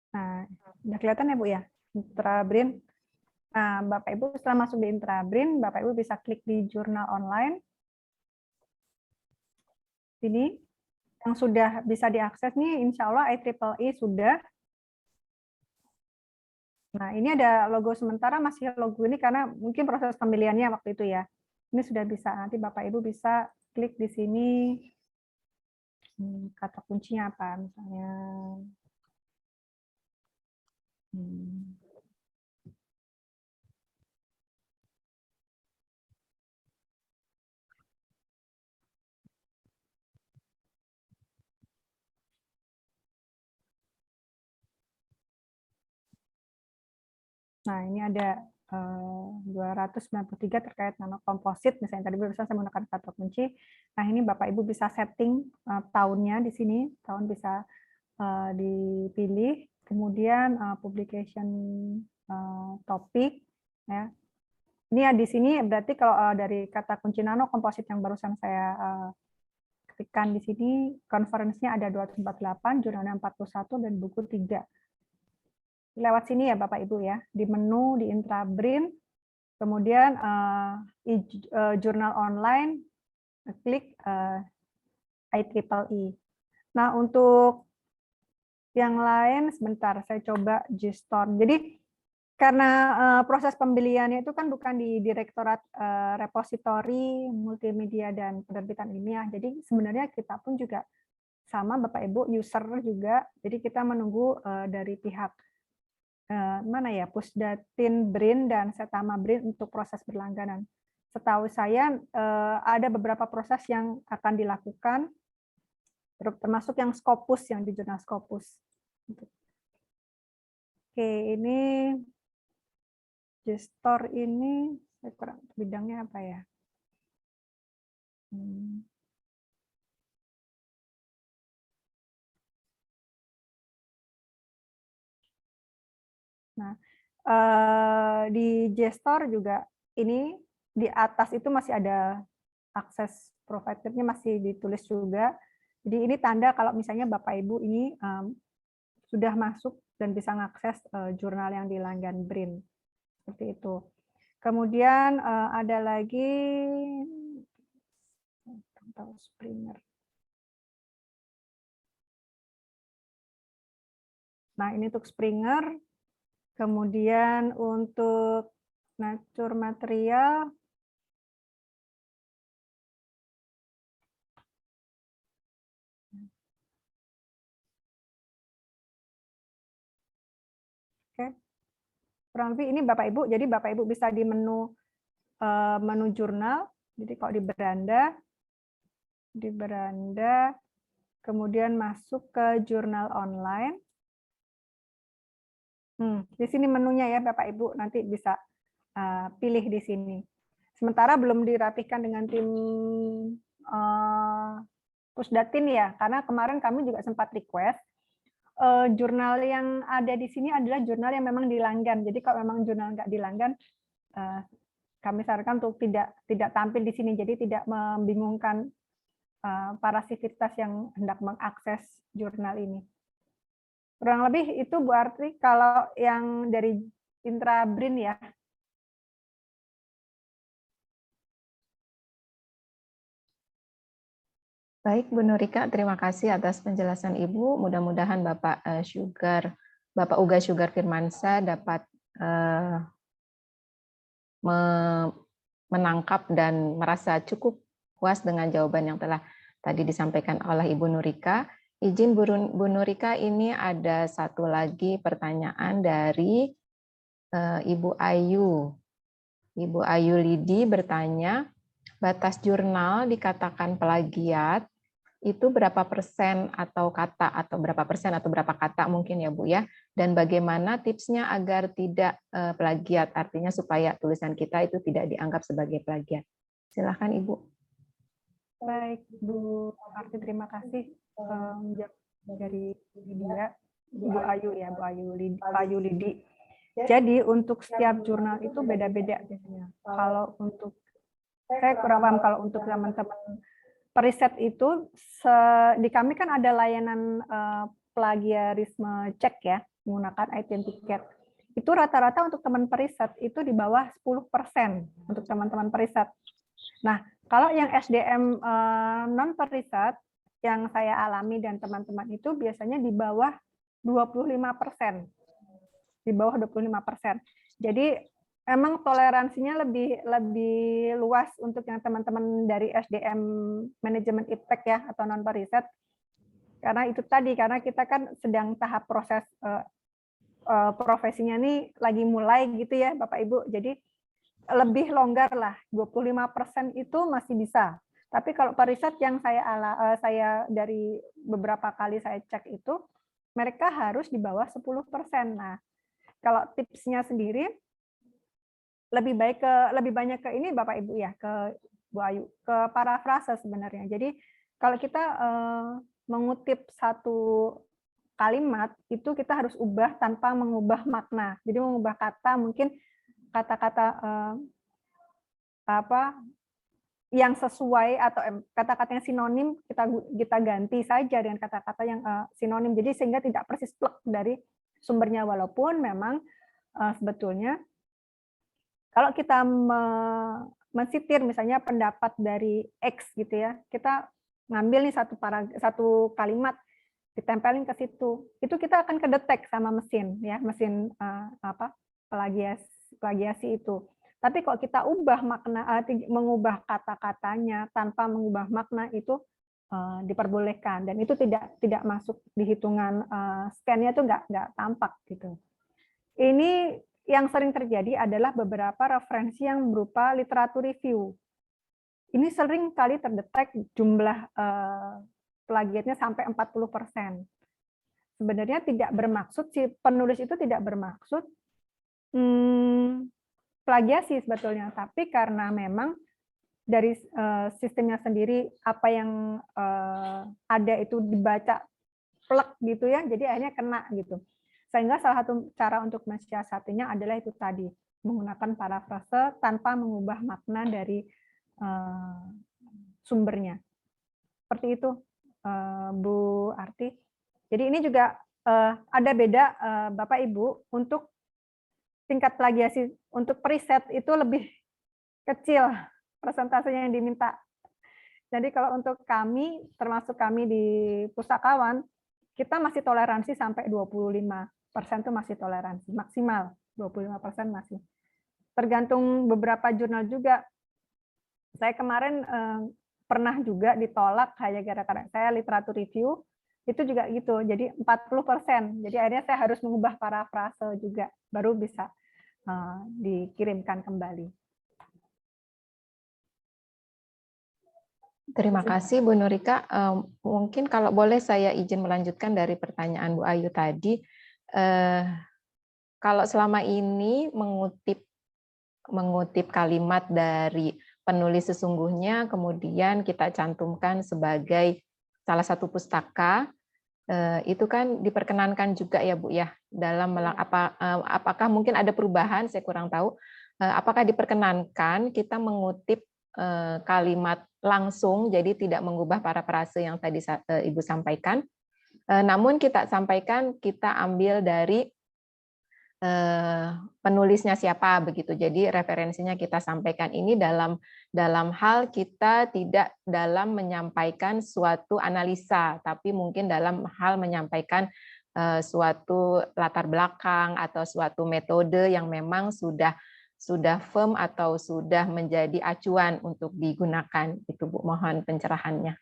Nah, udah kelihatan ya, Bu ya? Intrabrin. Nah, Bapak Ibu setelah masuk di Intrabrin, Bapak Ibu bisa klik di jurnal online. Ini yang sudah bisa diakses nih, insya Allah IEEE sudah. Nah, ini ada logo sementara, masih logo ini karena mungkin proses pemilihannya waktu itu ya. Ini sudah bisa, nanti Bapak Ibu bisa klik di sini, kata kuncinya apa misalnya. Nah, ini ada 293 terkait nanokomposit, misalnya tadi bisa saya menggunakan kata kunci. Nah, ini Bapak Ibu bisa setting tahunnya di sini, tahun bisa dipilih, kemudian publication topik, ya. Ini ya di sini berarti kalau dari kata kunci nanokomposit yang barusan saya ketikkan di sini, conference-nya ada 248, jurnalnya 41, dan buku 3. Lewat sini ya Bapak Ibu ya, di menu di Intrabrin, kemudian jurnal online, klik IEEE. Nah, untuk yang lain sebentar saya coba Gstorm. Jadi karena proses pembeliannya itu kan bukan di Direktorat Repositori Multimedia dan Penerbitan Ilmiah. Jadi sebenarnya kita pun juga sama Bapak Ibu user juga. Jadi kita menunggu dari pihak mana ya, Pusdatin BRIN dan Setama BRIN untuk proses berlangganan. Setahu saya ada beberapa proses yang akan dilakukan, termasuk yang Scopus, yang di jurnal Scopus. Oke, ini Gestor ini saya kurang bidangnya apa ya? Nah, di Gestor juga ini di atas itu masih ada akses providernya, masih ditulis juga. Jadi ini tanda kalau misalnya Bapak Ibu ini sudah masuk dan bisa mengakses jurnal yang dilanggan BRIN. Seperti itu. Kemudian ada lagi Springer. Nah, ini untuk Springer. Kemudian untuk Nature Material, Oke. Kurang lebih ini Bapak Ibu, jadi Bapak Ibu bisa di menu jurnal. Jadi kalau di beranda, kemudian masuk ke jurnal online. Di sini menunya ya Bapak Ibu, nanti bisa pilih di sini. Sementara belum dirapihkan dengan tim Pusdatin ya, karena kemarin kami juga sempat request jurnal yang ada di sini adalah jurnal yang memang dilanggan. Jadi kalau memang jurnal nggak dilanggan, kami sarankan untuk tidak tampil di sini, jadi tidak membingungkan para sivitas yang hendak mengakses jurnal ini. Kurang lebih itu Bu Arti kalau yang dari Intrabrin ya. Baik, Bu Nurika, terima kasih atas penjelasan Ibu. Mudah-mudahan Bapak Uga Sugar Firmansyah dapat menangkap dan merasa cukup puas dengan jawaban yang telah tadi disampaikan oleh Ibu Nurika. Izin Bu Nurika, ini ada satu lagi pertanyaan dari Ibu Ayu. Ibu Ayu Lidi bertanya, batas jurnal dikatakan plagiat, itu berapa persen atau kata, atau berapa persen atau berapa kata mungkin ya Bu ya, dan bagaimana tipsnya agar tidak plagiat, artinya supaya tulisan kita itu tidak dianggap sebagai plagiat. Silakan Ibu. Baik Bu Arti, terima kasih dari dia, Bu Ayu ya, Bu Ayu Lidi. Jadi untuk setiap jurnal itu beda-beda biasanya. Kalau untuk saya kurang paham kalau untuk teman-teman periset itu di kami kan ada layanan plagiarisme cek ya, menggunakan identiket. Itu rata-rata untuk teman periset itu di bawah 10% untuk teman-teman periset. Nah, kalau yang SDM non periset yang saya alami dan teman-teman itu biasanya di bawah 25%. Di bawah 25%. Jadi emang toleransinya lebih luas untuk yang teman-teman dari SDM manajemen iptek ya atau non periset. Karena itu tadi, karena kita kan sedang tahap proses profesinya nih lagi mulai gitu ya Bapak Ibu. Jadi lebih longgar lah, 25% itu masih bisa. Tapi kalau periset yang saya dari beberapa kali saya cek itu, mereka harus di bawah 10%. Nah, kalau tipsnya sendiri lebih banyak ke ini Bapak Ibu ya, ke Bu Ayu, ke parafrase sebenarnya. Jadi kalau kita mengutip satu kalimat itu kita harus ubah tanpa mengubah makna. Jadi mengubah kata, mungkin kata-kata yang sesuai atau kata-kata yang sinonim kita ganti saja dengan kata-kata yang sinonim. Jadi sehingga tidak persis plek dari sumbernya, walaupun memang sebetulnya kalau kita mensitir misalnya pendapat dari X gitu ya, kita ngambil nih satu kalimat ditempelin ke situ, itu kita akan kedetek sama mesin ya, mesin plagiasi itu. Tapi kalau kita ubah makna, mengubah kata-katanya tanpa mengubah makna itu diperbolehkan, dan itu tidak masuk di hitungan scan-nya, itu nggak tampak gitu. Ini yang sering terjadi adalah beberapa referensi yang berupa literatur review. Ini sering kali terdetek jumlah plagiatnya sampai 40%. Sebenarnya tidak bermaksud, si penulis itu tidak bermaksud plagiasi sebetulnya, tapi karena memang dari sistemnya sendiri apa yang ada itu dibaca plek gitu ya, jadi akhirnya kena gitu. Sehingga salah satu cara untuk mensiasatinya adalah itu tadi, menggunakan parafrase tanpa mengubah makna dari sumbernya. Seperti itu, Bu Arti. Jadi ini juga ada beda Bapak Ibu, untuk tingkat plagiasi untuk periset itu lebih kecil persentasenya yang diminta. Jadi kalau untuk kami, termasuk kami di Pustakawan, kita masih toleransi sampai 25% itu masih toleransi, maksimal 25% masih. Tergantung beberapa jurnal juga. Saya kemarin pernah juga ditolak hanya gara-gara saya literatur review, itu juga gitu. Jadi 40%. Jadi akhirnya saya harus mengubah parafrase juga baru bisa dikirimkan kembali. Terima kasih Bu Nurika. Mungkin kalau boleh saya izin melanjutkan dari pertanyaan Bu Ayu tadi. Kalau selama ini mengutip kalimat dari penulis sesungguhnya, kemudian kita cantumkan sebagai salah satu pustaka, itu kan diperkenankan juga ya Bu ya, dalam apakah mungkin ada perubahan, saya kurang tahu, apakah diperkenankan kita mengutip kalimat langsung, jadi tidak mengubah parafrase yang tadi Ibu sampaikan, namun kita sampaikan, kita ambil dari penulisnya siapa begitu. Jadi referensinya kita sampaikan ini dalam hal kita tidak dalam menyampaikan suatu analisa, tapi mungkin dalam hal menyampaikan suatu latar belakang atau suatu metode yang memang sudah firm atau sudah menjadi acuan untuk digunakan. Itu Bu, mohon pencerahannya.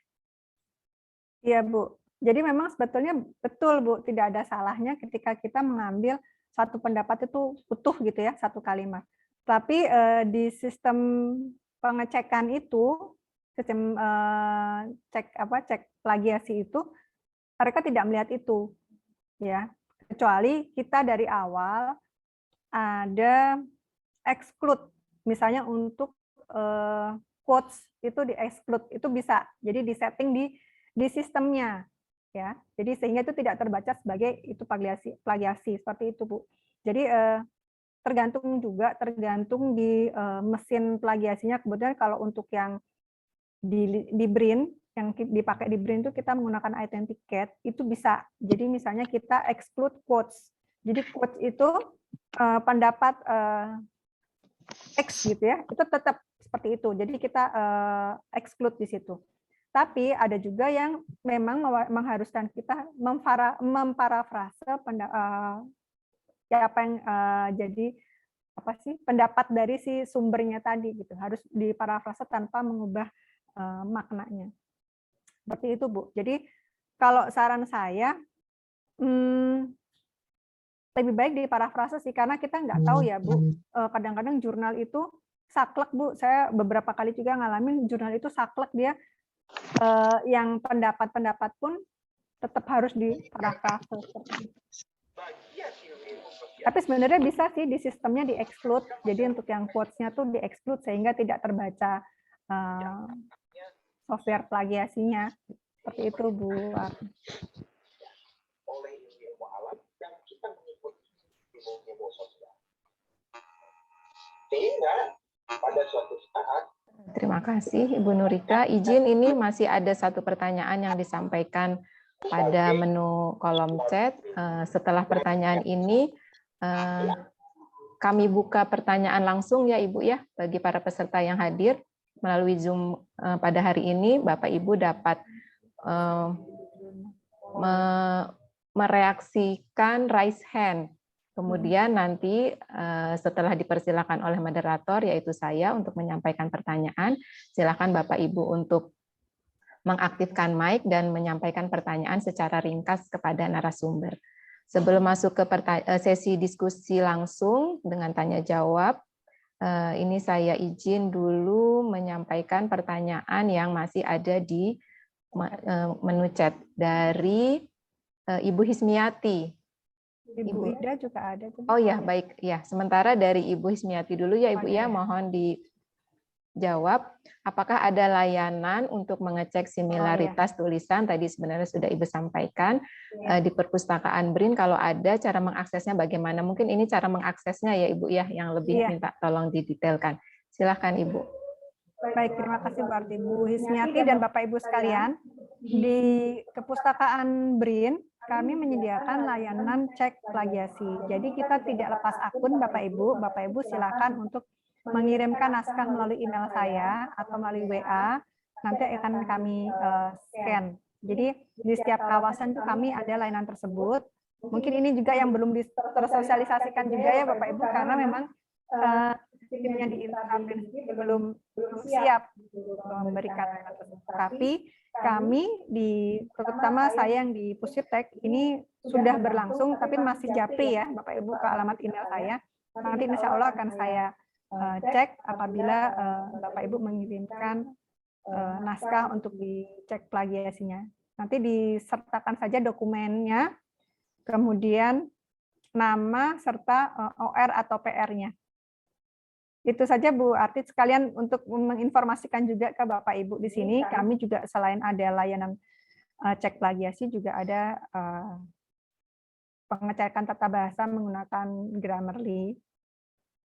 Iya Bu. Jadi memang sebetulnya betul Bu, tidak ada salahnya ketika kita mengambil satu pendapat itu utuh gitu ya, satu kalimat. Tapi di sistem pengecekan itu, sistem cek plagiasi itu, mereka tidak melihat itu, ya. Kecuali kita dari awal ada exclude, misalnya untuk quotes itu di exclude, itu bisa. Jadi di setting di sistemnya. Ya, jadi sehingga itu tidak terbaca sebagai itu plagiasi seperti itu Bu. Jadi tergantung di mesin plagiasinya. Kemudian kalau untuk yang di BRIN, yang dipakai di BRIN itu kita menggunakan Authenticate, itu bisa. Jadi misalnya kita exclude quotes. Jadi quotes itu pendapat X gitu ya, itu tetap seperti itu. Jadi kita exclude di situ. Tapi ada juga yang memang mengharuskan kita memparafrase apa yang jadi pendapat dari si sumbernya tadi gitu. Harus diparafrase tanpa mengubah maknanya. Seperti itu Bu. Jadi kalau saran saya lebih baik diparafrase sih, karena kita nggak tahu ya Bu. Kadang-kadang jurnal itu saklek Bu. Saya beberapa kali juga ngalamin jurnal itu saklek, dia yang pendapat-pendapat pun tetap harus diparafrase. Tapi sebenarnya bisa sih di sistemnya di-exclude. Jadi untuk yang quotes-nya tuh di-exclude sehingga tidak terbaca software plagiasinya. Seperti itu Bu. Sehingga pada suatu saat. Terima kasih Ibu Nurika. Izin ini masih ada satu pertanyaan yang disampaikan pada menu kolom chat. Setelah pertanyaan ini, kami buka pertanyaan langsung ya Ibu ya, bagi para peserta yang hadir melalui Zoom pada hari ini. Bapak Ibu dapat mereaksikan raise hand. Kemudian nanti setelah dipersilakan oleh moderator, yaitu saya, untuk menyampaikan pertanyaan, silakan Bapak Ibu untuk mengaktifkan mic dan menyampaikan pertanyaan secara ringkas kepada narasumber. Sebelum masuk ke sesi diskusi langsung dengan tanya jawab, ini saya izin dulu menyampaikan pertanyaan yang masih ada di menu chat dari Ibu Hismiati. Ibu Ida juga ada. Oh ya, baik ya. Sementara dari Ibu Hismiati dulu ya Ibu ya, mohon dijawab. Apakah ada layanan untuk mengecek similaritas tulisan? Tadi sebenarnya sudah Ibu sampaikan di perpustakaan BRIN. Kalau ada, cara mengaksesnya bagaimana? Mungkin ini cara mengaksesnya ya Ibu ya, yang lebih minta tolong didetailkan. Silakan Ibu. Baik, terima kasih Bu Hismiati dan Bapak Ibu sekalian. Di perpustakaan BRIN kami menyediakan layanan cek plagiasi. Jadi kita tidak lepas akun Bapak Ibu. Bapak Ibu silakan untuk mengirimkan naskah melalui email saya atau melalui WA. Nanti akan kami scan. Jadi di setiap kawasan itu kami ada layanan tersebut. Mungkin ini juga yang belum tersosialisasikan juga ya Bapak Ibu, karena memang sistemnya di internal belum siap memberikan layanan tersebut. Tapi kami terutama saya yang di Pusitek ini sudah berlangsung, tapi masih japri ya Bapak Ibu ke alamat email saya. Nanti insya Allah akan saya cek apabila Bapak Ibu mengirimkan naskah untuk dicek plagiasinya. Nanti disertakan saja dokumennya, kemudian nama serta OR atau PR-nya. Itu saja Bu Artit, sekalian untuk menginformasikan juga ke Bapak Ibu di sini, kami juga selain ada layanan cek plagiasi juga ada pengecekan tata bahasa menggunakan Grammarly.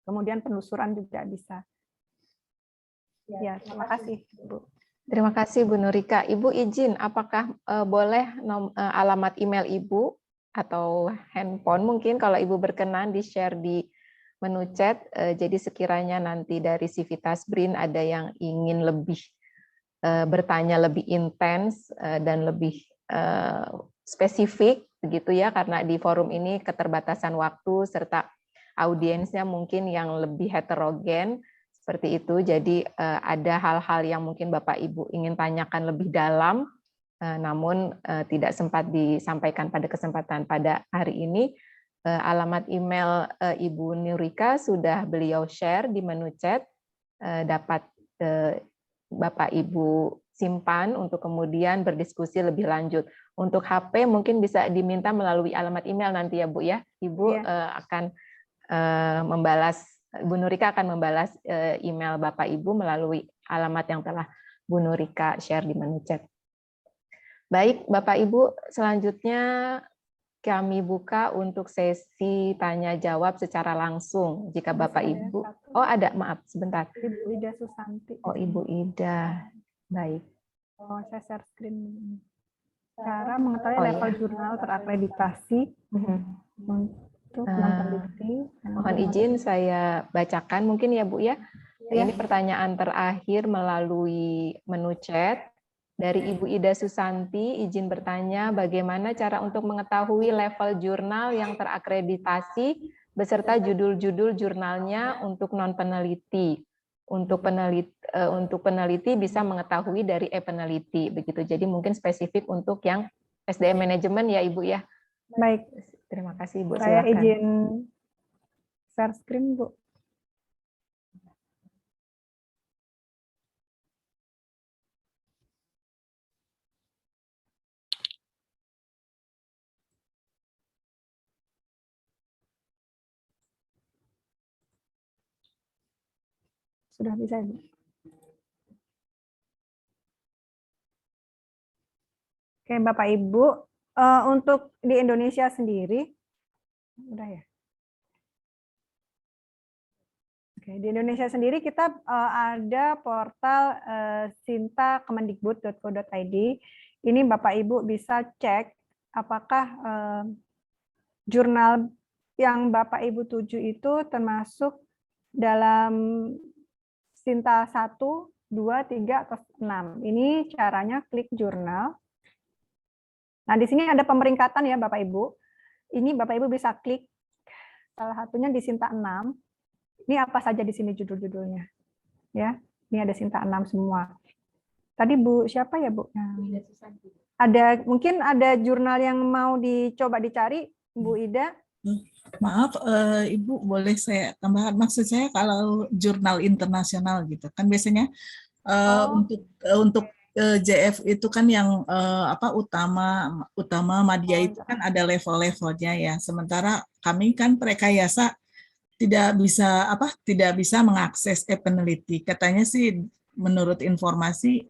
Kemudian penelusuran juga bisa. Ya, terima kasih Bu. Terima kasih Bu Nurika. Ibu izin, apakah boleh alamat email Ibu atau handphone mungkin kalau Ibu berkenan di-share di menu chat, jadi sekiranya nanti dari Civitas BRIN ada yang ingin lebih bertanya lebih intens dan lebih spesifik begitu ya, karena di forum ini keterbatasan waktu serta audiensnya mungkin yang lebih heterogen seperti itu. Jadi ada hal-hal yang mungkin Bapak Ibu ingin tanyakan lebih dalam, namun tidak sempat disampaikan pada kesempatan pada hari ini. Alamat email Ibu Nurika sudah beliau share di menu chat, dapat Bapak Ibu simpan untuk kemudian berdiskusi lebih lanjut. Untuk HP mungkin bisa diminta melalui alamat email nanti ya Bu ya. Ibu akan membalas, Bu Nurika akan membalas email Bapak Ibu melalui alamat yang telah Bu Nurika share di menu chat. Baik Bapak Ibu, selanjutnya kami buka untuk sesi tanya jawab secara langsung. Jika Bapak Ibu, ada, maaf sebentar. Ibu Ida Susanti. Oh Ibu Ida, baik. Oh saya share screen. Cara mengetahui level jurnal terakreditasi untuk peneliti. Mohon izin saya bacakan mungkin ya Bu ya. Ini pertanyaan terakhir melalui menu chat. Dari Ibu Ida Susanti, izin bertanya bagaimana cara untuk mengetahui level jurnal yang terakreditasi beserta judul-judul jurnalnya untuk non-peneliti. Untuk peneliti bisa mengetahui dari e-peneliti begitu. Jadi mungkin spesifik untuk yang SDM manajemen ya Ibu ya. Baik. Terima kasih Ibu. Saya silakan. izin share screen Bu. Sudah bisa, Bu. Oke, Bapak Ibu, untuk di Indonesia sendiri, udah ya. Oke, di Indonesia sendiri kita ada portal sinta.kemendikbud.go.id. Ini Bapak Ibu bisa cek apakah jurnal yang Bapak Ibu tuju itu termasuk dalam Sinta 1, 2, 3, atau 6. Ini caranya klik jurnal. Nah, di sini ada pemeringkatan ya Bapak Ibu. Ini Bapak Ibu bisa klik salah satunya di Sinta 6. Ini apa saja di sini judul-judulnya. Ya, ini ada Sinta 6 semua. Tadi Bu siapa ya Bu? Ada mungkin ada jurnal yang mau dicoba dicari Bu Ida. Maaf, Ibu boleh saya tambahkan, maksud saya kalau jurnal internasional gitu kan biasanya untuk JF itu kan yang utama media itu kan ada level-levelnya ya. Sementara kami kan Prekayasa tidak bisa mengakses e-peneliti. Katanya sih menurut informasi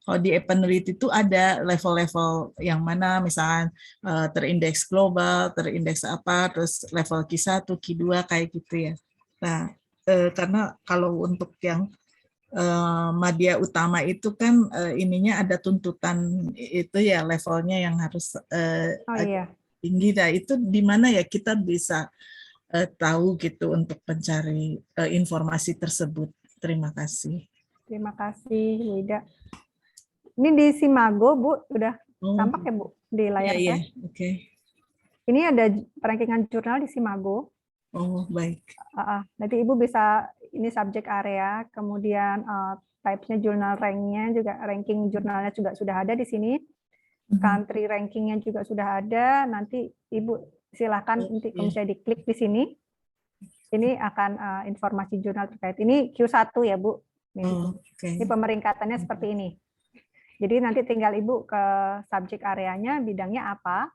kalau di e-peneliti itu ada level-level yang mana, misalnya terindeks global, terindeks apa, terus level Q1, Q2 kayak gitu ya. Nah, karena kalau untuk yang media utama itu kan ininya ada tuntutan itu ya, levelnya yang harus tinggi. Nah, itu di mana ya kita bisa tahu gitu untuk mencari informasi tersebut. Terima kasih. Terima kasih, Bu Ida. Ini di Simago, Bu, udah tampak ya, Bu, di layar saya? Oke. Ini ada rankingan jurnal di Simago. Oh, baik. Nanti Ibu bisa, ini subjek area, kemudian types-nya, jurnal rank-nya juga, ranking jurnalnya juga sudah ada di sini. Country ranking-nya juga sudah ada. Nanti Ibu silakan nanti kalau misalnya diklik di sini. Ini akan informasi jurnal terkait. Ini Q1 ya, Bu. Ini pemeringkatannya seperti ini. Jadi nanti tinggal Ibu ke subjek areanya, bidangnya apa.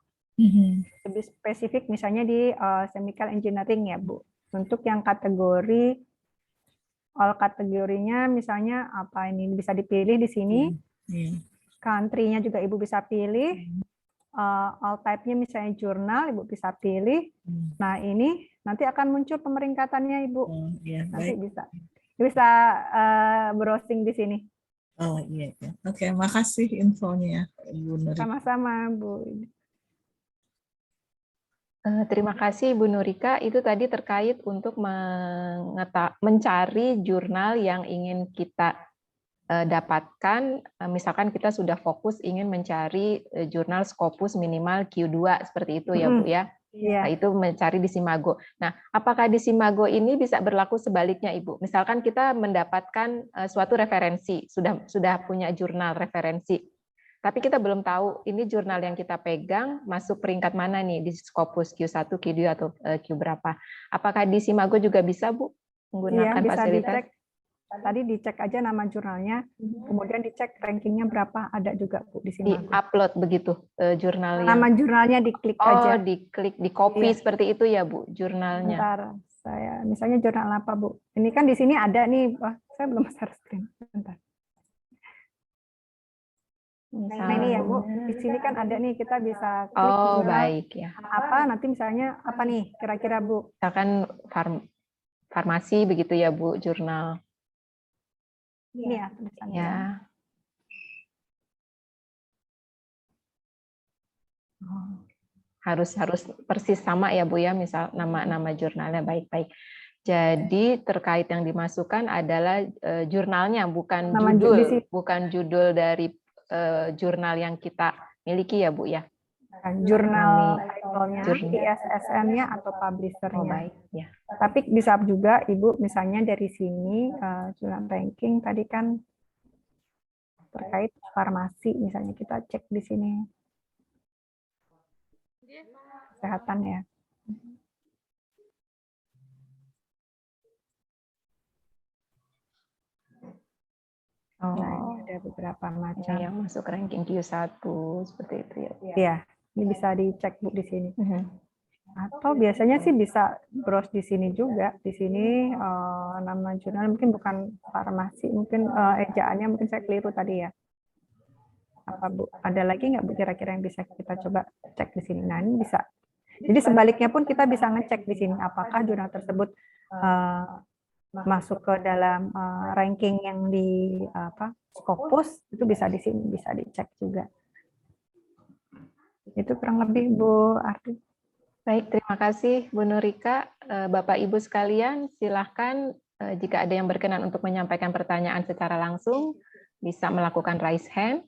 Lebih spesifik misalnya di chemical engineering ya, Bu. Untuk yang kategori all kategorinya misalnya apa ini bisa dipilih di sini. Country-nya juga Ibu bisa pilih. All type-nya misalnya jurnal Ibu bisa pilih. Nah, ini nanti akan muncul pemeringkatannya Ibu. Nanti bisa browsing di sini. Oh iya. Oke, makasih infonya Ibu Nurika. Sama-sama, Bu. Terima kasih Ibu Nurika. Itu tadi terkait untuk mencari jurnal yang ingin kita dapatkan. Misalkan kita sudah fokus ingin mencari jurnal Scopus minimal Q2 seperti itu ya Bu ya. Nah, itu mencari di Simago. Nah, apakah di Simago ini bisa berlaku sebaliknya Ibu? Misalkan kita mendapatkan suatu referensi, sudah punya jurnal referensi. Tapi kita belum tahu ini jurnal yang kita pegang masuk peringkat mana nih di Scopus Q1, Q2 atau Q berapa. Apakah di Simago juga bisa Bu menggunakan bisa fasilitas? Dicek. Tadi dicek aja nama jurnalnya, kemudian dicek rankingnya berapa, ada juga Bu di Simago. Di-upload begitu jurnal nama jurnalnya diklik aja. Oh, diklik, di copy seperti itu ya Bu jurnalnya. Bentar, saya misalnya jurnal apa Bu? Ini kan di sini ada nih, saya belum share screen. Bentar. Nah ini ya Bu, di sini kan ada nih kita bisa klik jurnal baik ya. apa nanti misalnya apa nih kira-kira Bu? Misalkan farmasi begitu ya Bu jurnal. Ini ya tulisannya. Ya. Harus persis sama ya Bu ya, misal nama jurnalnya baik-baik. Jadi terkait yang dimasukkan adalah jurnalnya, bukan judul dari jurnal yang kita miliki ya Bu ya. Jurnal title-nya, ISSN-nya atau publisher-nya. Baik ya. Tapi bisa juga Ibu misalnya dari sini jurnal ranking tadi kan terkait farmasi misalnya kita cek di sini. Kesehatan ya. Nah, ini ada beberapa macam yang masuk ranking Q1 seperti itu ya. Iya, ini bisa dicek Bu di sini. Atau biasanya sih bisa browse di sini juga. Di sini nama jurnal mungkin bukan farmasi, mungkin ejaannya mungkin saya keliru tadi ya. Apa Bu? Ada lagi nggak Bu kira-kira yang bisa kita coba cek di sini? Nah, ini bisa. Jadi sebaliknya pun kita bisa ngecek di sini apakah jurnal tersebut masuk ke dalam ranking yang di Scopus, itu bisa di sini, bisa dicek juga. Itu kurang lebih Bu Arti. Baik, terima kasih Bu Nurika. Bapak Ibu sekalian, silahkan jika ada yang berkenan untuk menyampaikan pertanyaan secara langsung, bisa melakukan raise hand.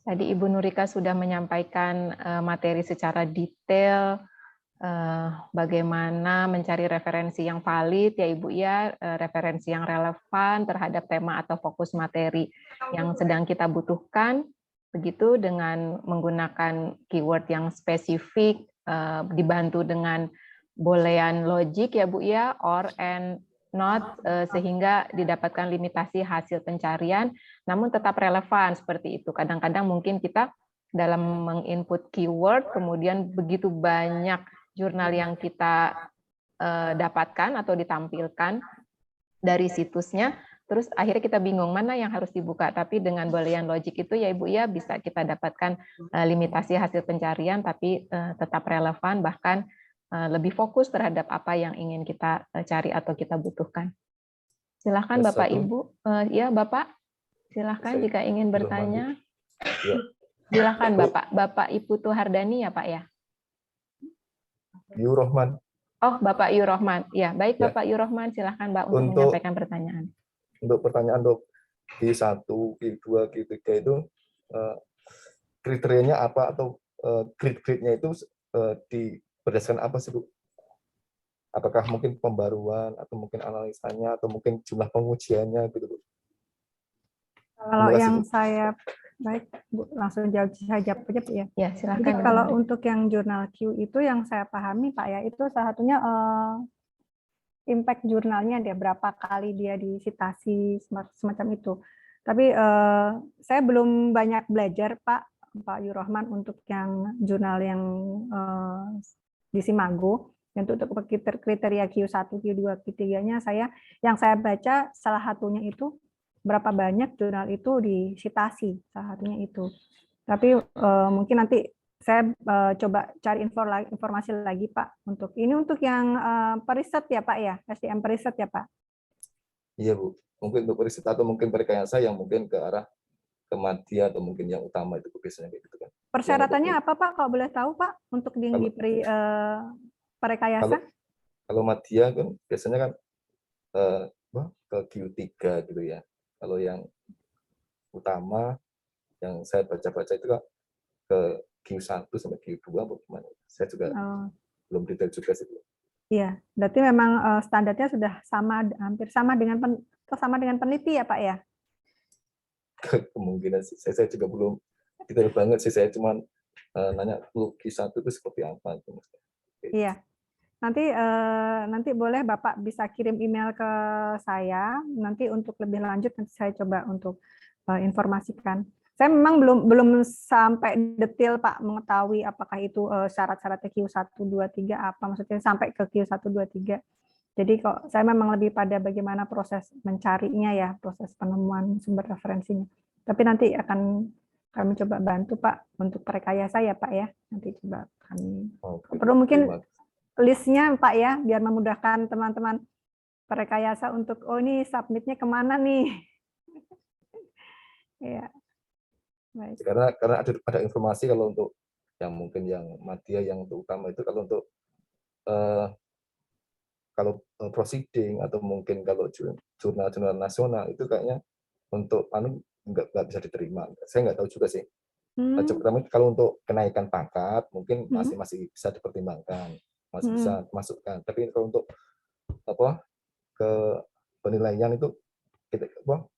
Tadi Ibu Nurika sudah menyampaikan materi secara detail, bagaimana mencari referensi yang valid ya Ibu ya, referensi yang relevan terhadap tema atau fokus materi yang sedang kita butuhkan, begitu dengan menggunakan keyword yang spesifik, dibantu dengan boolean logic ya Bu ya, or and not, sehingga didapatkan limitasi hasil pencarian, namun tetap relevan seperti itu. Kadang-kadang mungkin kita dalam menginput keyword, kemudian begitu banyak jurnal yang kita dapatkan atau ditampilkan dari situsnya, terus akhirnya kita bingung mana yang harus dibuka. Tapi dengan boolean logic itu ya Ibu ya, bisa kita dapatkan limitasi hasil pencarian, tapi tetap relevan, bahkan lebih fokus terhadap apa yang ingin kita cari atau kita butuhkan. Silahkan Bapak Ibu, ya Bapak, silahkan jika ingin bertanya. Ya. Silahkan Bapak Ibu Tuhardani ya Pak ya. Yurohman. Oh Bapak Yurohman, ya baik Ya. Bapak Yurohman, silahkan Mbak untuk menyampaikan pertanyaan. Untuk pertanyaan Dok, Q1, Q2, Q3 itu kriterianya apa, atau grade-grade-nya itu berdasarkan apa sih, Bu? Apakah mungkin pembaruan, atau mungkin analisanya, atau mungkin jumlah pengujiannya gitu, Bu? Kalau Terima kasih, yang Bu. saya baik Bu, langsung jawab saja aja Pak ya. Ya, Jadi silakan. kalau untuk yang jurnal Q itu yang saya pahami Pak ya, itu salah satunya impact jurnalnya dia berapa kali dia disitasi semacam itu. Tapi saya belum banyak belajar Pak Yurohman untuk yang jurnal yang di Simago. Untuk kriteria Q1, Q2, Q3-nya yang saya baca salah satunya itu berapa banyak jurnal itu disitasi, salah satunya itu. Tapi mungkin nanti saya coba cari informasi lagi Pak untuk yang periset ya Pak ya, SDM periset ya Pak. Iya, Bu. Mungkin untuk periset atau mungkin rekayasa yang mungkin ke arah kematian atau mungkin yang utama itu biasanya kayak gitu kan. Persyaratannya apa Pak kalau boleh tahu Pak untuk di perekayasa? Kalau media kan biasanya kan ke Q3 gitu ya. Kalau yang utama yang saya baca-baca itu kan ke Q1 sampai Q2 atau gimana. Saya juga belum detail juga sih. Iya, berarti memang standarnya sudah hampir sama dengan peneliti ya Pak ya? Kemungkinan sih. Saya juga belum detail banget sih. Saya cuma nanya Q1 itu seperti apa. Iya. Nanti boleh Bapak bisa kirim email ke saya. Nanti untuk lebih lanjut nanti saya coba untuk informasikan. Saya memang belum sampai detail Pak mengetahui apakah itu syarat-syaratnya Q1, 2, 3 apa, maksudnya sampai ke Q1, 2, 3. Jadi kok saya memang lebih pada bagaimana proses mencarinya ya, proses penemuan sumber referensinya. Tapi nanti akan kami coba bantu Pak untuk perekayasa ya Pak ya. Nanti coba kami perlu mungkin listnya Pak ya, biar memudahkan teman-teman perekayasa untuk ini submitnya kemana nih. Ya. Baik. Karena ada informasi kalau untuk yang mungkin yang media yang untuk utama itu kalau untuk kalau proceeding atau mungkin kalau jurnal-jurnal nasional itu kayaknya untuk nggak bisa diterima. Saya nggak tahu juga sih. Kalau untuk kenaikan pangkat mungkin masih bisa dipertimbangkan, masih bisa masukkan. Tapi kalau untuk ke penilaian itu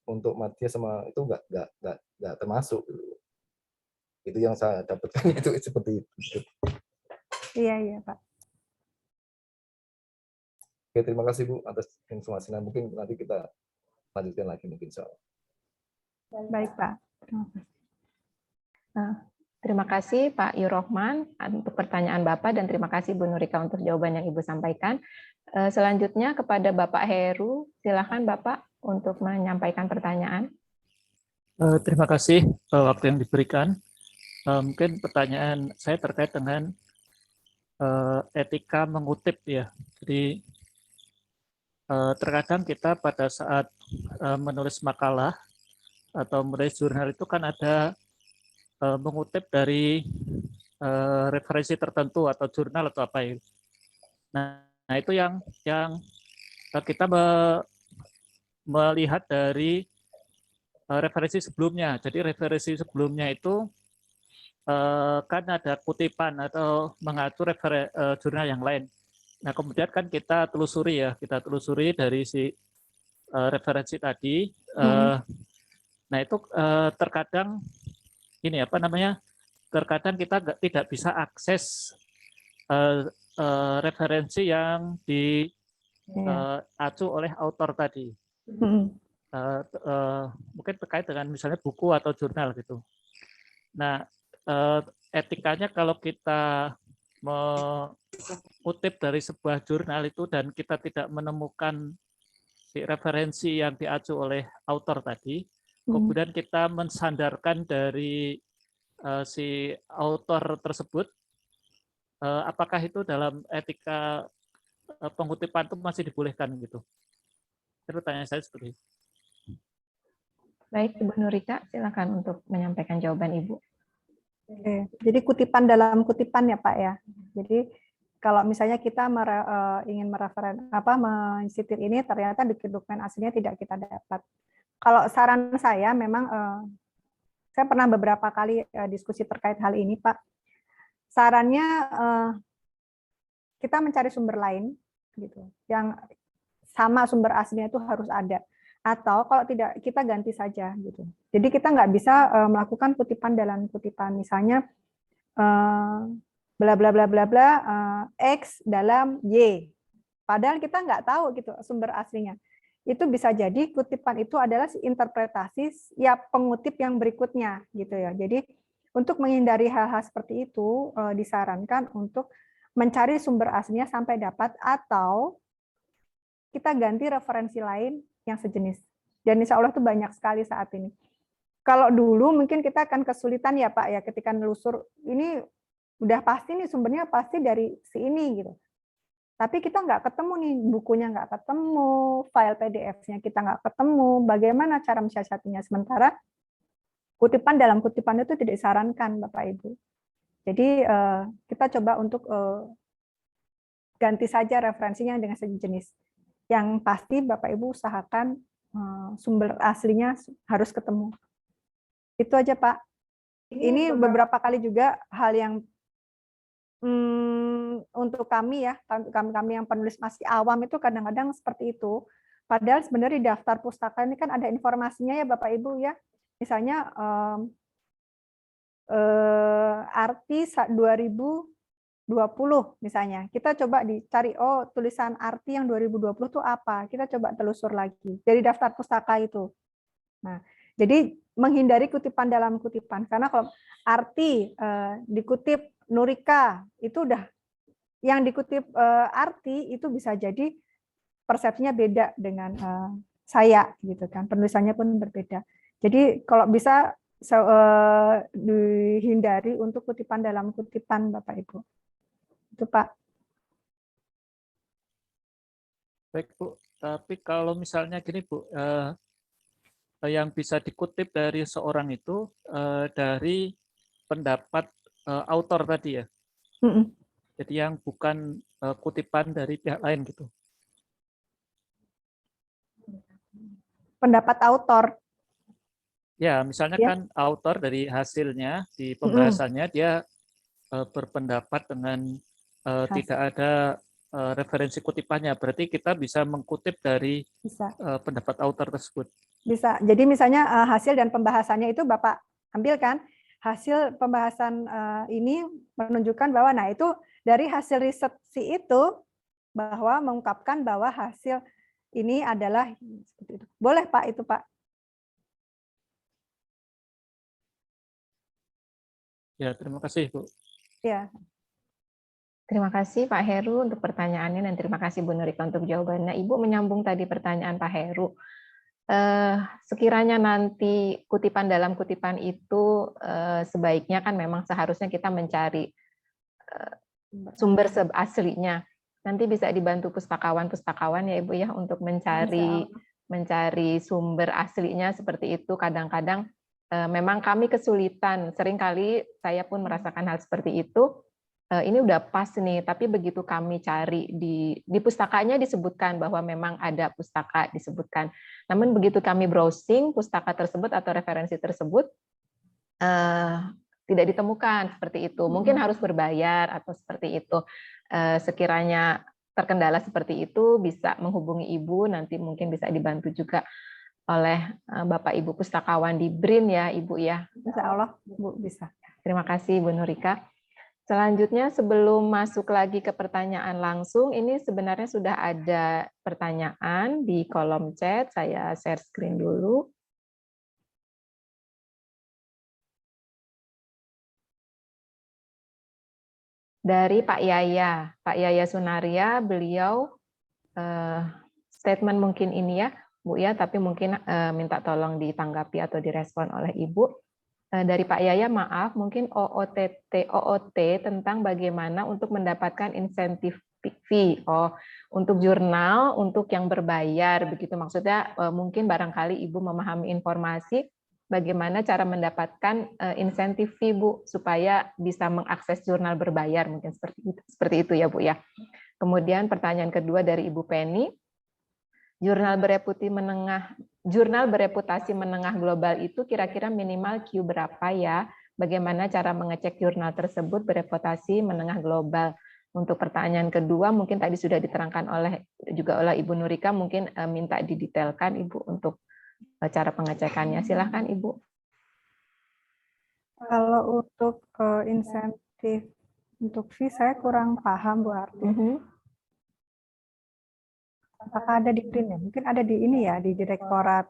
untuk media sama itu nggak termasuk. Itu yang saya dapatkan itu seperti itu. Iya Pak. Oke, terima kasih Bu atas informasinya. Mungkin nanti kita lanjutkan lagi mungkin soal. Baik Pak. Terima kasih Pak Yurohman untuk pertanyaan Bapak dan terima kasih Bu Nurika untuk jawaban yang Ibu sampaikan. Selanjutnya kepada Bapak Heru, silakan Bapak untuk menyampaikan pertanyaan. Terima kasih waktu yang diberikan. Mungkin pertanyaan saya terkait dengan etika mengutip ya. Jadi terkadang kita pada saat menulis makalah atau menulis jurnal itu kan ada mengutip dari referensi tertentu atau jurnal atau apa itu. Nah itu yang kita melihat dari referensi sebelumnya. Jadi referensi sebelumnya itu kan ada kutipan atau mengacu jurnal yang lain. Nah kemudian kan kita telusuri dari si referensi tadi. Nah itu terkadang ini terkadang kita tidak bisa akses referensi yang diacu oleh autor tadi. Mungkin terkait dengan misalnya buku atau jurnal gitu. Nah, etikanya kalau kita mengutip dari sebuah jurnal itu dan kita tidak menemukan referensi yang diacu oleh autor tadi, kemudian kita mensandarkan dari si autor tersebut, apakah itu dalam etika pengutipan itu masih dibolehkan gitu? Pertanyaan saya seperti itu. Baik, Ibu Nurika, silakan untuk menyampaikan jawaban Ibu. Oke, jadi kutipan dalam kutipan ya Pak ya. Jadi kalau misalnya kita ingin mensitir ini ternyata di dokumen aslinya tidak kita dapat. kalau saran saya memang saya pernah beberapa kali diskusi terkait hal ini, Pak. Sarannya kita mencari sumber lain, gitu, yang sama sumber aslinya itu harus ada. Atau kalau tidak, kita ganti saja, gitu. Jadi kita nggak bisa melakukan kutipan dalam kutipan, misalnya bla bla bla bla bla X dalam Y. Padahal kita nggak tahu gitu sumber aslinya. Itu bisa jadi kutipan itu adalah interpretasi ya pengutip yang berikutnya, gitu ya. Jadi untuk menghindari hal-hal seperti itu disarankan untuk mencari sumber aslinya sampai dapat, atau kita ganti referensi lain yang sejenis. Dan insya Allah itu banyak sekali saat ini. Kalau dulu mungkin kita akan kesulitan ya Pak ya ketika nelusur, ini udah pasti nih sumbernya pasti dari si ini gitu. Tapi kita nggak ketemu nih, bukunya nggak ketemu, file PDF-nya kita nggak ketemu, bagaimana cara mensiasatinya? Sementara kutipan dalam kutipan itu tidak disarankan Bapak Ibu. Jadi kita coba untuk ganti saja referensinya dengan sejenis. Yang pasti Bapak Ibu usahakan sumber aslinya harus ketemu. Itu aja Pak. Ini beberapa kali juga hal yang untuk kami ya, kami yang penulis masih awam itu kadang-kadang seperti itu. Padahal sebenarnya di daftar pustaka ini kan ada informasinya ya Bapak Ibu ya. Misalnya arti 2020 misalnya. Kita coba dicari, oh tulisan arti yang 2020 itu apa? Kita coba telusur lagi dari daftar pustaka itu. Nah, jadi menghindari kutipan dalam kutipan, karena kalau arti dikutip Nurika itu udah yang dikutip arti itu bisa jadi persepsinya beda dengan saya gitu kan, penulisannya pun berbeda. Jadi kalau bisa dihindari untuk kutipan dalam kutipan Bapak Ibu. Itu Pak. Baik Bu, tapi kalau misalnya gini Bu, yang bisa dikutip dari seorang itu dari pendapat autor tadi ya. Jadi yang bukan kutipan dari pihak lain gitu. Pendapat autor. Ya, misalnya Ya. kan autor dari hasilnya di pembahasannya dia berpendapat dengan tidak ada referensi kutipannya. Berarti kita bisa mengkutip dari pendapat autor tersebut. Bisa. Jadi misalnya hasil dan pembahasannya itu Bapak ambil kan, hasil pembahasan ini menunjukkan bahwa, nah itu dari hasil riset si itu, bahwa mengungkapkan bahwa hasil ini adalah seperti itu. Boleh Pak itu Pak? Ya, terima kasih Bu. Ya. Terima kasih Pak Heru untuk pertanyaannya dan terima kasih Bu Nurika untuk jawabannya. Ibu menyambung tadi pertanyaan Pak Heru. Sekiranya nanti kutipan dalam kutipan itu sebaiknya kan memang seharusnya kita mencari sumber aslinya. Nanti bisa dibantu pustakawan-pustakawan ya Ibu ya untuk mencari sumber aslinya seperti itu. Kadang-kadang memang kami kesulitan, seringkali saya pun merasakan hal seperti itu. Ini udah pas nih, tapi begitu kami cari di pustakanya disebutkan bahwa memang ada pustaka disebutkan. Namun begitu kami browsing pustaka tersebut atau referensi tersebut tidak ditemukan seperti itu. Mungkin harus berbayar atau seperti itu. Sekiranya terkendala seperti itu bisa menghubungi Ibu, nanti mungkin bisa dibantu juga oleh Bapak Ibu pustakawan di BRIN ya Ibu ya. Insya Allah Bu bisa. Terima kasih Bu Nurika. Selanjutnya sebelum masuk lagi ke pertanyaan langsung, ini sebenarnya sudah ada pertanyaan di kolom chat, saya share screen dulu. Dari Pak Yaya Sunaria, beliau statement mungkin ini ya, Bu ya, tapi mungkin minta tolong ditanggapi atau direspon oleh Ibu. Dari Pak Yaya, maaf, mungkin OOT tentang bagaimana untuk mendapatkan insentif fee. Oh, untuk jurnal, untuk yang berbayar, begitu maksudnya. Mungkin barangkali Ibu memahami informasi bagaimana cara mendapatkan insentif fee, Bu, supaya bisa mengakses jurnal berbayar, mungkin seperti itu ya Bu ya. Kemudian pertanyaan kedua dari Ibu Penny, jurnal bereputi menengah jurnal bereputasi menengah global itu kira-kira minimal Q berapa ya? Bagaimana cara mengecek jurnal tersebut bereputasi menengah global? Untuk pertanyaan kedua mungkin tadi sudah diterangkan juga oleh Ibu Nurika, mungkin minta didetailkan Ibu untuk cara pengecekannya. Silahkan Ibu. Kalau untuk insentif untuk fee saya kurang paham Bu Arti. Apakah ada di BRIN ya? Mungkin ada di ini ya, di Direktorat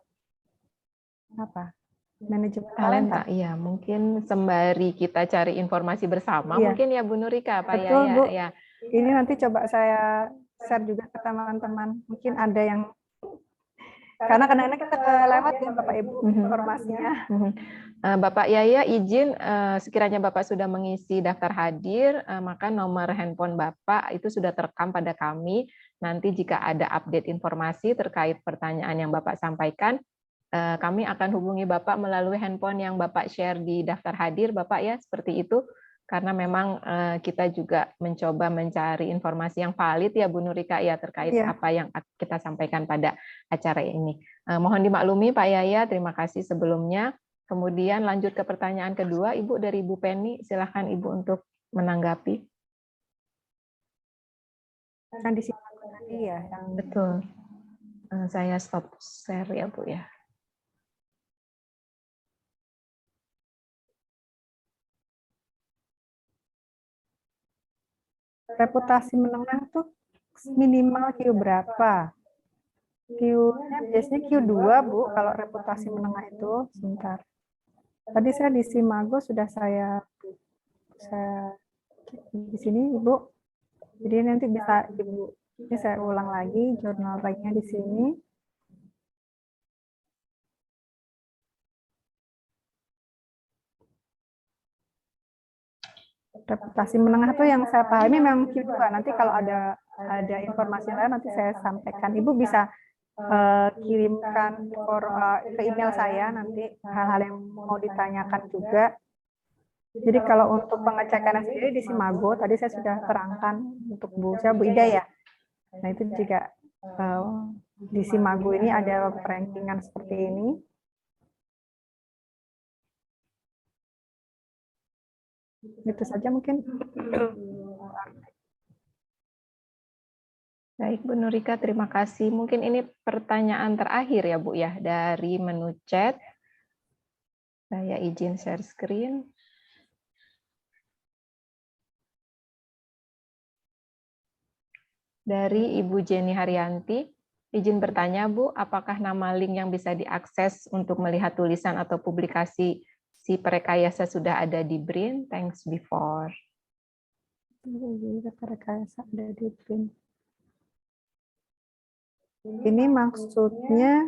apa? Manajemen talenta. Iya, mungkin sembari kita cari informasi bersama, Iya. Mungkin ya Bu Nurika, Pak Betul, Yaya. Bu. Ya. Ini nanti coba saya share juga ke teman-teman. Mungkin ada yang karena kadang-kadang kita kelewat ya Bapak Ibu informasinya. Bapak Yaya izin sekiranya Bapak sudah mengisi daftar hadir, maka nomor handphone Bapak itu sudah terekam pada kami. Nanti jika ada update informasi terkait pertanyaan yang Bapak sampaikan, kami akan hubungi Bapak melalui handphone yang Bapak share di daftar hadir, Bapak ya, seperti itu. Karena memang kita juga mencoba mencari informasi yang valid ya Bu Nurika ya terkait apa yang kita sampaikan pada acara ini. Mohon dimaklumi Pak Yaya, terima kasih sebelumnya. Kemudian lanjut ke pertanyaan kedua, Ibu dari Ibu Penny, silahkan Ibu untuk menanggapi. Kan di sini tadi ya, yang betul. Saya stop share ya Bu ya. reputasi menengah tuh minimal Q berapa? Q-nya biasanya Q2 Bu, kalau reputasi menengah itu. Sebentar. Tadi saya di Simago sudah saya di sini Ibu. Jadi nanti bisa Ibu, ini saya ulang lagi jurnal baiknya di sini. Reputasi menengah itu yang saya pahami memang Q2. Nanti kalau ada informasi lain nanti saya sampaikan. Ibu bisa kirimkan ke email saya nanti hal-hal yang mau ditanyakan juga. Jadi kalau untuk pengecekan sendiri di Simago tadi saya sudah terangkan untuk Bu Ida ya. Nah itu juga di Simago ini ada rankingan seperti ini. Itu saja mungkin. Baik Bu Nurika, terima kasih. Mungkin ini pertanyaan terakhir ya Bu ya dari menu chat. Saya izin share screen. Dari Ibu Jenny Haryanti, izin bertanya Bu, apakah nama link yang bisa diakses untuk melihat tulisan atau publikasi si Prekayasa sudah ada di BRIN? Thanks before. Prekayasa ada di BRIN. Ini maksudnya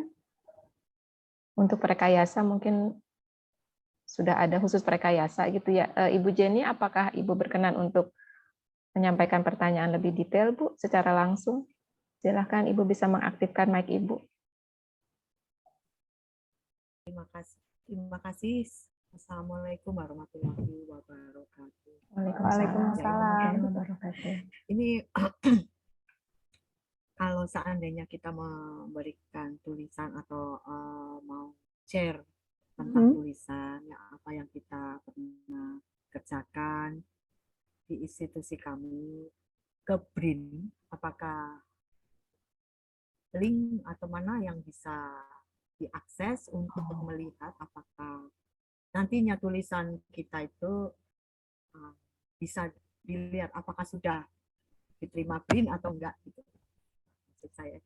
untuk Prekayasa mungkin sudah ada khusus Prekayasa gitu ya. Ibu Jenny, apakah Ibu berkenan untuk menyampaikan pertanyaan lebih detail Bu secara langsung? Silahkan Ibu bisa mengaktifkan mic Ibu. Terima kasih. Assalamualaikum warahmatullahi wabarakatuh. Waalaikumsalam. Ini kalau seandainya kita memberikan tulisan atau mau share tentang tulisan, ya, apa yang kita pernah kerjakan di institusi kami ke BRIN, apakah link atau mana yang bisa diakses untuk melihat apakah nantinya tulisan kita itu bisa dilihat apakah sudah diterima BRIN atau enggak gitu. Maksud saya.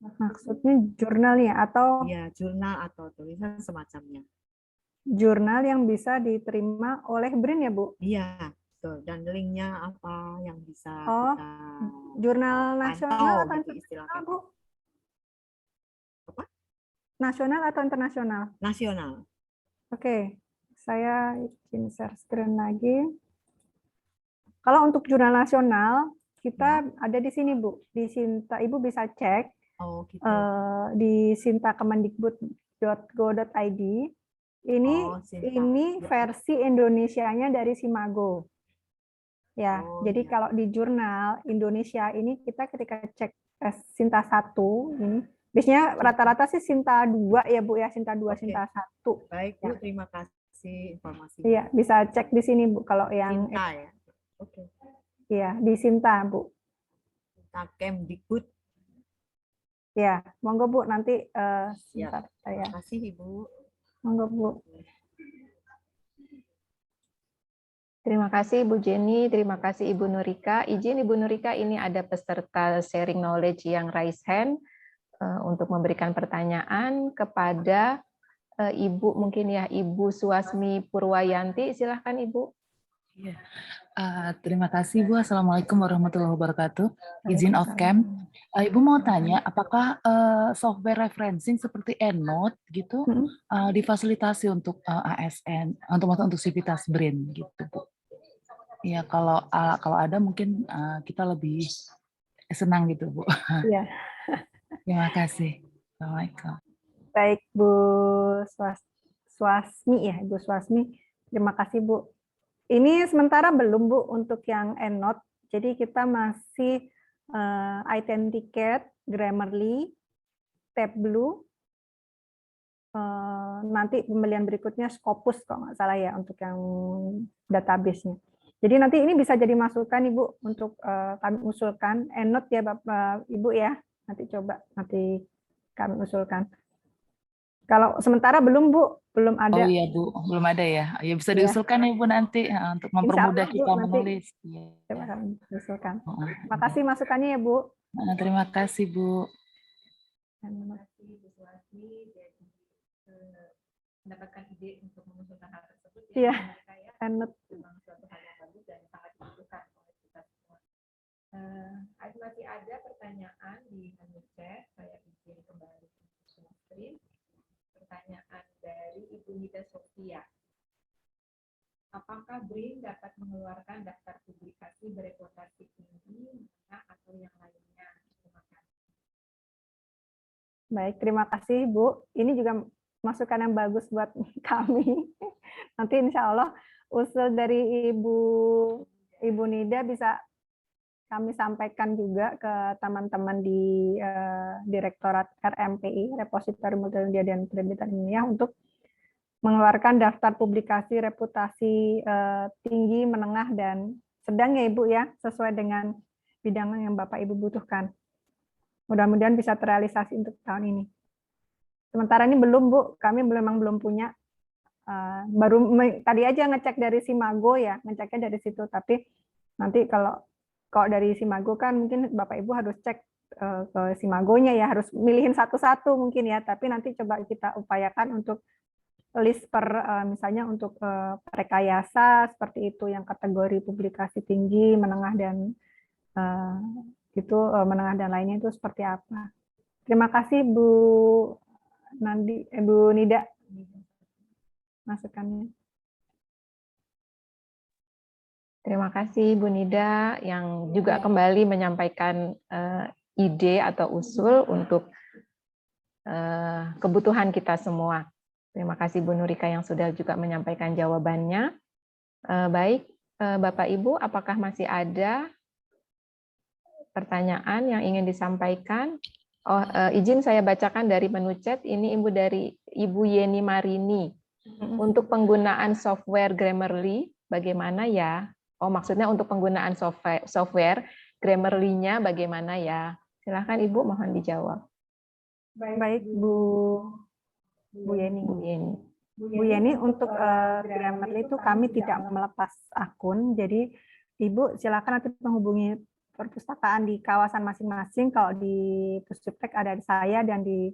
Maksudnya jurnalnya atau? Ya, jurnal atau tulisan semacamnya. Jurnal yang bisa diterima oleh BRIN ya Bu? Iya, betul. Dan linknya apa yang bisa kita jurnal nasional atau gitu internasional Bu? Apa? Nasional atau internasional? Nasional. Oke, saya izin share screen lagi. Kalau untuk jurnal nasional, kita ada di sini Bu. Di Sinta, Ibu bisa cek gitu. di sintakemendikbud.go.id. Ini versi Indonesianya dari Simago. Ya, jadi kalau di jurnal Indonesia ini kita ketika cek Sinta 1 ini. Biasanya rata-rata sih Sinta 2 ya Bu ya, Sinta 2, Oke. Sinta 1. Baik Bu, Ya. terima kasih informasinya. Iya, bisa cek di sini Bu kalau yang Sinta ya. Oke. iya, di Sinta Bu. Sinta Kemdikbud. Ya, monggo Bu nanti Ya. sebentar saya. Terima kasih Ibu. Monggo Bu. Terima kasih Ibu Jenny, terima kasih Ibu Nurika. Izin Ibu Nurika, ini ada peserta sharing knowledge yang raise hand untuk memberikan pertanyaan kepada Ibu, mungkin ya Ibu Suasmi Purwayanti. Silahkan Ibu. Ya. Terima kasih Bu. Assalamualaikum warahmatullahi wabarakatuh. Izin off cam. Ibu mau tanya, apakah software referencing seperti EndNote gitu difasilitasi untuk ASN, untuk sivitas BRIN gitu Bu? Ya, kalau ada mungkin kita lebih senang gitu Bu. Iya. Terima kasih. Assalamualaikum. Baik Bu Suasmi ya, Ibu Suasmi. Terima kasih Bu. Ini sementara belum Bu untuk yang EndNote. Jadi kita masih Authenticate, Grammarly, Tableau. Nanti pembelian berikutnya Scopus kalau nggak salah ya untuk yang database-nya. Jadi nanti ini bisa jadi masukan Ibu untuk kami usulkan EndNote ya Bapak Ibu ya. Nanti coba nanti kami usulkan. Kalau sementara belum Bu, belum ada. Oh iya Bu, belum ada ya. Ya bisa diusulkan ya Bu nanti untuk mempermudah kita menulis. Coba kami usulkan. Terima kasih masukannya ya Bu. Terima kasih Bu. Terima kasih Bu Suasmi, jadi mendapatkan ide untuk mengusulkan hal tersebut. Iya. Memang suatu hal yang bagus dan sangat dibutuhkan oleh kita semua. Masih ada pertanyaan di menu chat, saya izin kembali ke screen. Pertanyaan dari Ibu Nida Sofia. Apakah BRIN dapat mengeluarkan daftar publikasi bereputasi tinggi, atau yang lainnya? Terima kasih. Baik, terima kasih Bu. Ini juga masukan yang bagus buat kami. Nanti insya Allah usul dari Ibu Nida bisa kami sampaikan juga ke teman-teman di Direktorat RMPI, Repositori Multimedia dan Penerbitan Ilmiah, untuk mengeluarkan daftar publikasi reputasi tinggi, menengah, dan sedang ya Ibu ya, sesuai dengan bidang yang Bapak Ibu butuhkan. Mudah-mudahan bisa terrealisasi untuk tahun ini. Sementara ini belum Bu, kami memang belum punya. Baru tadi aja ngecek dari Simago ya, ngeceknya dari situ. Tapi nanti kalau dari Simago kan mungkin Bapak Ibu harus cek ke Simagonya ya, harus milihin satu-satu mungkin ya. Tapi nanti coba kita upayakan untuk list per misalnya untuk rekayasa seperti itu, yang kategori publikasi tinggi, menengah dan menengah dan lainnya itu seperti apa. Terima kasih Bu Nida masukannya. Terima kasih Bu Nida yang juga kembali menyampaikan ide atau usul untuk kebutuhan kita semua. Terima kasih Bu Nurika yang sudah juga menyampaikan jawabannya. Baik, Bapak Ibu, apakah masih ada pertanyaan yang ingin disampaikan? Izin saya bacakan dari menu chat. Ini Ibu Yeni Marini. Untuk penggunaan software Grammarly, bagaimana ya? Oh, maksudnya untuk penggunaan software Grammarly-nya bagaimana ya? Silahkan Ibu, mohon dijawab. Baik Bu Yeni. Bu Yeni, untuk Grammarly itu kami tidak melepas akun, jadi Ibu silakan nanti menghubungi perpustakaan di kawasan masing-masing. Kalau di Puspiptek ada saya, dan di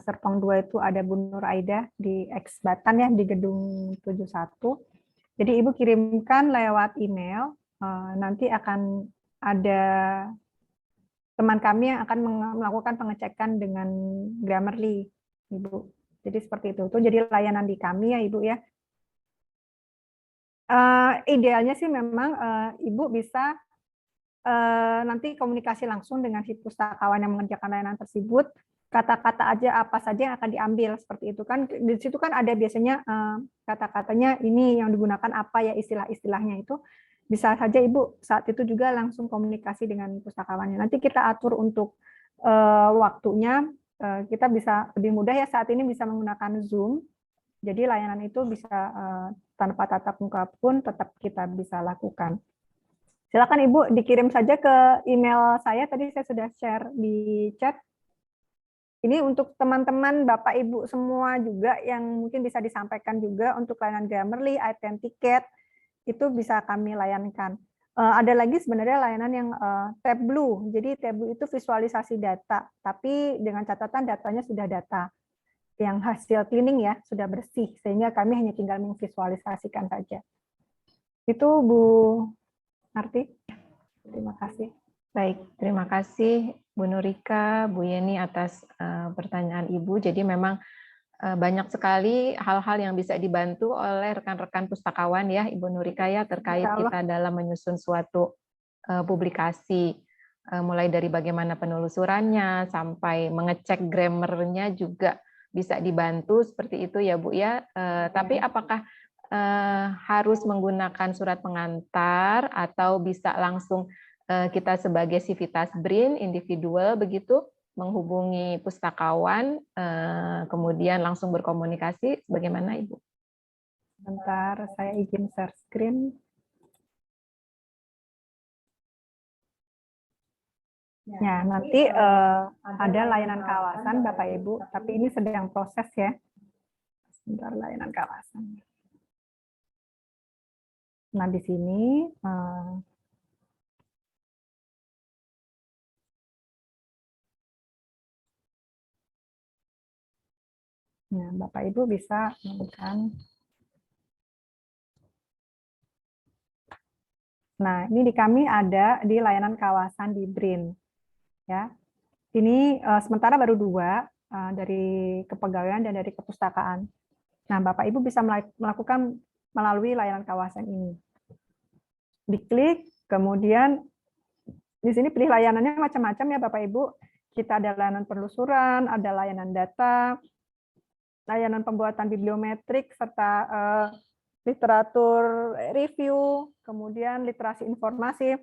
Serpong 2 itu ada Bu Nur Aida di X Batan ya, di gedung 71. Jadi Ibu kirimkan lewat email, nanti akan ada teman kami yang akan melakukan pengecekan dengan Grammarly, Ibu. Jadi seperti itu. Itu jadi layanan di kami ya Ibu ya. Idealnya sih memang Ibu bisa nanti komunikasi langsung dengan si pustakawan yang mengerjakan layanan tersebut. Kata-kata aja apa saja yang akan diambil seperti itu kan. Di situ kan ada biasanya kata-katanya ini yang digunakan apa ya, istilah-istilahnya itu. bisa saja Ibu saat itu juga langsung komunikasi dengan pustakawannya. Nanti kita atur untuk waktunya, kita bisa lebih mudah ya saat ini bisa menggunakan Zoom. Jadi layanan itu bisa tanpa tatap muka pun tetap kita bisa lakukan. Silakan Ibu dikirim saja ke email saya, tadi saya sudah share di chat. Ini untuk teman-teman Bapak Ibu semua juga yang mungkin bisa disampaikan juga untuk layanan Grammarly, item tiket, itu bisa kami layankan. Ada lagi sebenarnya layanan yang Tableau. Jadi Tableau itu visualisasi data, tapi dengan catatan datanya sudah data yang hasil cleaning ya, sudah bersih, sehingga kami hanya tinggal memvisualisasikan saja. Itu Bu Arti. Terima kasih. Baik, terima kasih Bu Nurika, Bu Yeni atas pertanyaan Ibu. Jadi memang banyak sekali hal-hal yang bisa dibantu oleh rekan-rekan pustakawan ya, Ibu Nurika ya, terkait kita dalam menyusun suatu publikasi. Mulai dari bagaimana penelusurannya, sampai mengecek grammarnya juga bisa dibantu seperti itu ya Bu ya. Tapi apakah harus menggunakan surat pengantar atau bisa langsung kita sebagai Civitas BRIN individual begitu menghubungi pustakawan kemudian langsung berkomunikasi, bagaimana Ibu? Sebentar, saya izin share screen. Ya, nanti ada layanan kawasan Bapak Ibu, tapi ini sedang proses ya. Sebentar, layanan kawasan. Nah, di sini nah, Bapak Ibu bisa menemukan. Nah, ini di kami ada di layanan kawasan di BRIN. Ya, ini sementara baru 2 dari kepegawaian dan dari kepustakaan. Nah, Bapak Ibu bisa melakukan melalui layanan kawasan ini. Diklik, kemudian di sini pilih layanannya macam-macam ya Bapak Ibu. Kita ada layanan penelusuran, ada layanan data, layanan pembuatan bibliometrik, serta literatur review, kemudian literasi informasi.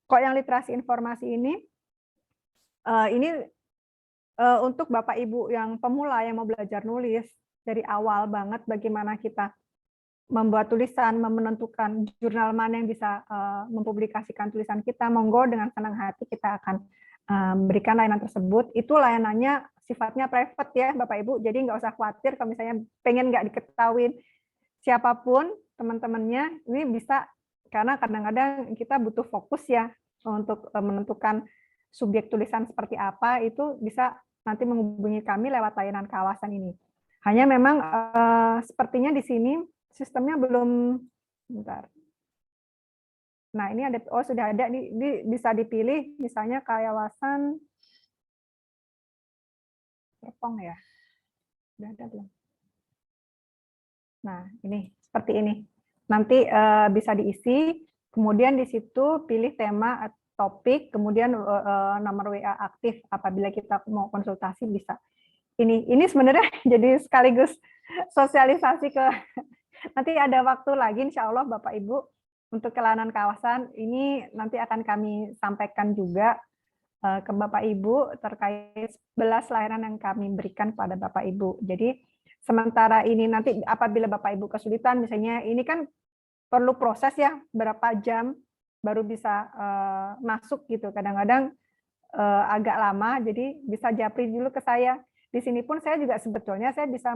Kok yang literasi informasi ini untuk Bapak Ibu yang pemula yang mau belajar nulis dari awal banget bagaimana kita membuat tulisan, menentukan jurnal mana yang bisa mempublikasikan tulisan kita, monggo dengan senang hati kita akan berikan layanan tersebut. Itu layanannya sifatnya private ya Bapak Ibu, jadi nggak usah khawatir kalau misalnya pengen nggak diketahui siapapun teman-temannya, ini bisa, karena kadang-kadang kita butuh fokus ya untuk menentukan subjek tulisan seperti apa, itu bisa nanti menghubungi kami lewat layanan kawasan ini. Hanya memang sepertinya di sini sistemnya belum, bentar. Nah, ini ada, oh sudah ada, bisa dipilih, misalnya kawasan Serpong ya. Sudah ada belum? Nah, ini seperti ini. Nanti bisa diisi, kemudian di situ pilih tema, topik, kemudian nomor WA aktif apabila kita mau konsultasi bisa. Ini sebenarnya jadi sekaligus sosialisasi ke nanti ada waktu lagi insya Allah Bapak Ibu untuk layanan kawasan ini nanti akan kami sampaikan juga ke Bapak Ibu terkait 11 layanan yang kami berikan pada Bapak Ibu. Jadi sementara ini nanti apabila Bapak Ibu kesulitan misalnya ini kan perlu proses ya berapa jam baru bisa masuk gitu. Kadang-kadang agak lama jadi bisa japri dulu ke saya. Di sini pun saya juga sebetulnya saya bisa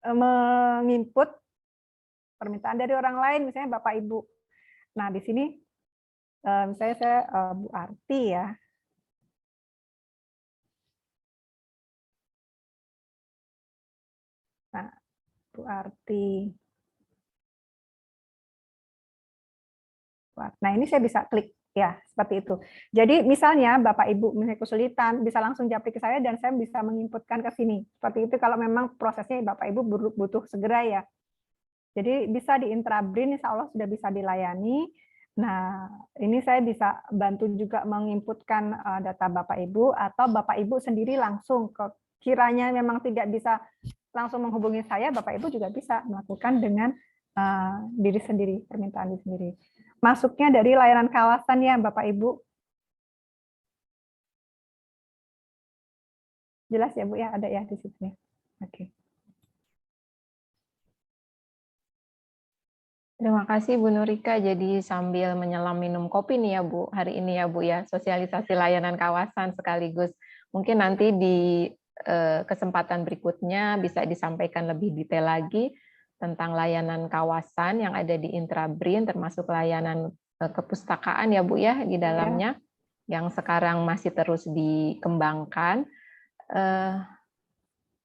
menginput permintaan dari orang lain, misalnya Bapak Ibu. Nah, di sini misalnya saya Bu Arti ya. Nah, Bu Arti. Nah, ini saya bisa klik ya, seperti itu. Jadi misalnya Bapak Ibu misalnya kesulitan, bisa langsung japri ke saya dan saya bisa menginputkan ke sini. Seperti itu kalau memang prosesnya Bapak Ibu butuh segera ya. Jadi bisa di Intrabrin, insya Allah sudah bisa dilayani. Nah, ini saya bisa bantu juga menginputkan data Bapak Ibu, atau Bapak Ibu sendiri langsung, kiranya memang tidak bisa langsung menghubungi saya, Bapak Ibu juga bisa melakukan dengan diri sendiri, permintaan diri sendiri. masuknya dari layanan kawasan ya Bapak Ibu. Jelas ya Bu ya, ada ya di situ ya. Oke. Terima kasih Bu Nurika. Jadi sambil menyelam minum kopi nih ya Bu, hari ini ya Bu ya, sosialisasi layanan kawasan sekaligus. Mungkin nanti di kesempatan berikutnya bisa disampaikan lebih detail lagi tentang layanan kawasan yang ada di Intrabrin, termasuk layanan kepustakaan ya Bu ya di dalamnya, yang sekarang masih terus dikembangkan.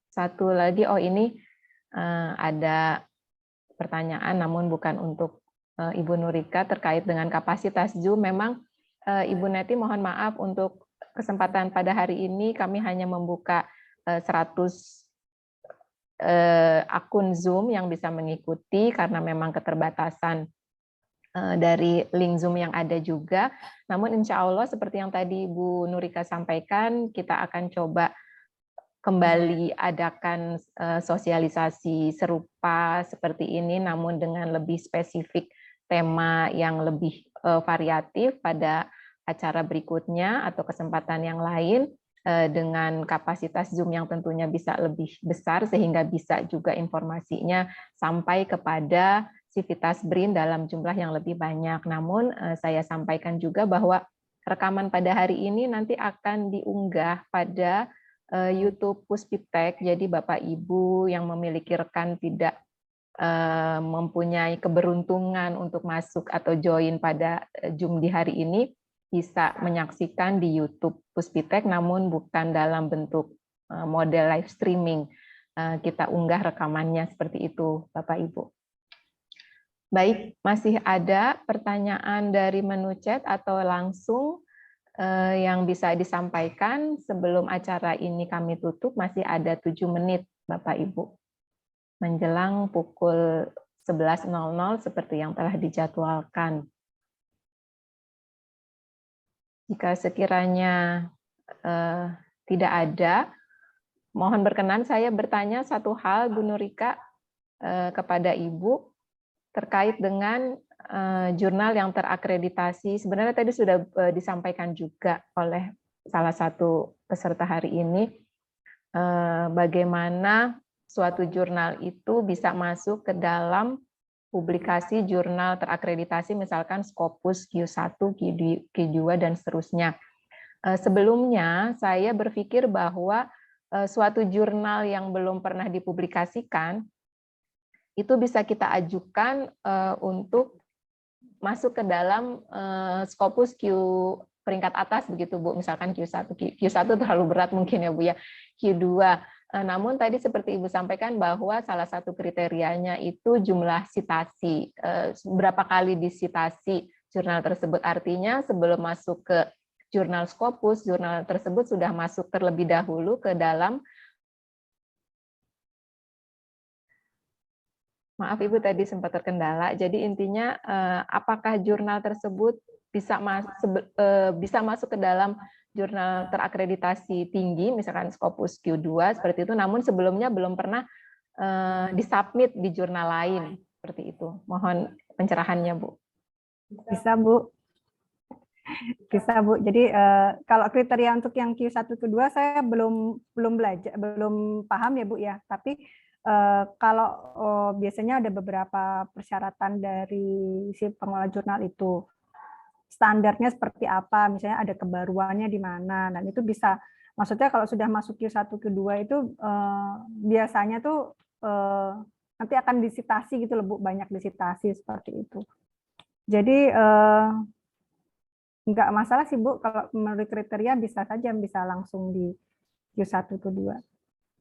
Satu lagi, ini ada pertanyaan, namun bukan untuk Ibu Nurika terkait dengan kapasitas Zoom. Memang Ibu Neti mohon maaf untuk kesempatan pada hari ini kami hanya membuka 100 akun Zoom yang bisa mengikuti karena memang keterbatasan dari link Zoom yang ada juga. Namun insya Allah seperti yang tadi Bu Nurika sampaikan, kita akan coba kembali adakan sosialisasi serupa seperti ini, namun dengan lebih spesifik tema yang lebih variatif pada acara berikutnya atau kesempatan yang lain, dengan kapasitas Zoom yang tentunya bisa lebih besar, sehingga bisa juga informasinya sampai kepada Civitas BRIN dalam jumlah yang lebih banyak. Namun saya sampaikan juga bahwa rekaman pada hari ini nanti akan diunggah pada YouTube Puspitek, jadi Bapak Ibu yang memiliki rekan tidak mempunyai keberuntungan untuk masuk atau join pada Zoom di hari ini, bisa menyaksikan di YouTube Puspitek, namun bukan dalam bentuk model live streaming. Kita unggah rekamannya seperti itu, Bapak Ibu. Baik, masih ada pertanyaan dari menu chat atau langsung yang bisa disampaikan sebelum acara ini kami tutup? Masih ada 7 menit, Bapak Ibu. Menjelang pukul 11.00 seperti yang telah dijadwalkan. Jika sekiranya tidak ada, mohon berkenan saya bertanya satu hal, Bu Nurika, kepada Ibu terkait dengan jurnal yang terakreditasi. Sebenarnya tadi sudah disampaikan juga oleh salah satu peserta hari ini, bagaimana suatu jurnal itu bisa masuk ke dalam publikasi jurnal terakreditasi, misalkan Scopus Q1, Q2, dan seterusnya. Sebelumnya saya berpikir bahwa suatu jurnal yang belum pernah dipublikasikan itu bisa kita ajukan untuk masuk ke dalam Scopus Q peringkat atas begitu Bu, misalkan Q1 terlalu berat mungkin ya Bu ya, Q2. Namun tadi seperti Ibu sampaikan bahwa salah satu kriterianya itu jumlah sitasi, berapa kali disitasi jurnal tersebut, artinya sebelum masuk ke jurnal Scopus, jurnal tersebut sudah masuk terlebih dahulu ke dalam. Maaf Ibu tadi sempat terkendala. Jadi intinya apakah jurnal tersebut bisa masuk ke dalam jurnal terakreditasi tinggi, misalkan Scopus Q2 seperti itu, namun sebelumnya belum pernah disubmit di jurnal lain seperti itu. Mohon pencerahannya Bu. Bisa Bu. Bisa Bu. Jadi kalau kriteria untuk yang Q1 Q2 saya belum belajar, belum paham ya Bu ya. Tapi kalau biasanya ada beberapa persyaratan dari si pengelola jurnal itu. Standarnya seperti apa, misalnya ada kebaruannya di mana, dan itu bisa, maksudnya kalau sudah masuk Q1 Q2 itu biasanya tuh nanti akan disitasi gitu loh Bu, banyak disitasi seperti itu. Jadi nggak masalah sih Bu, kalau menurut kriteria bisa saja, bisa langsung di Q1 Q2.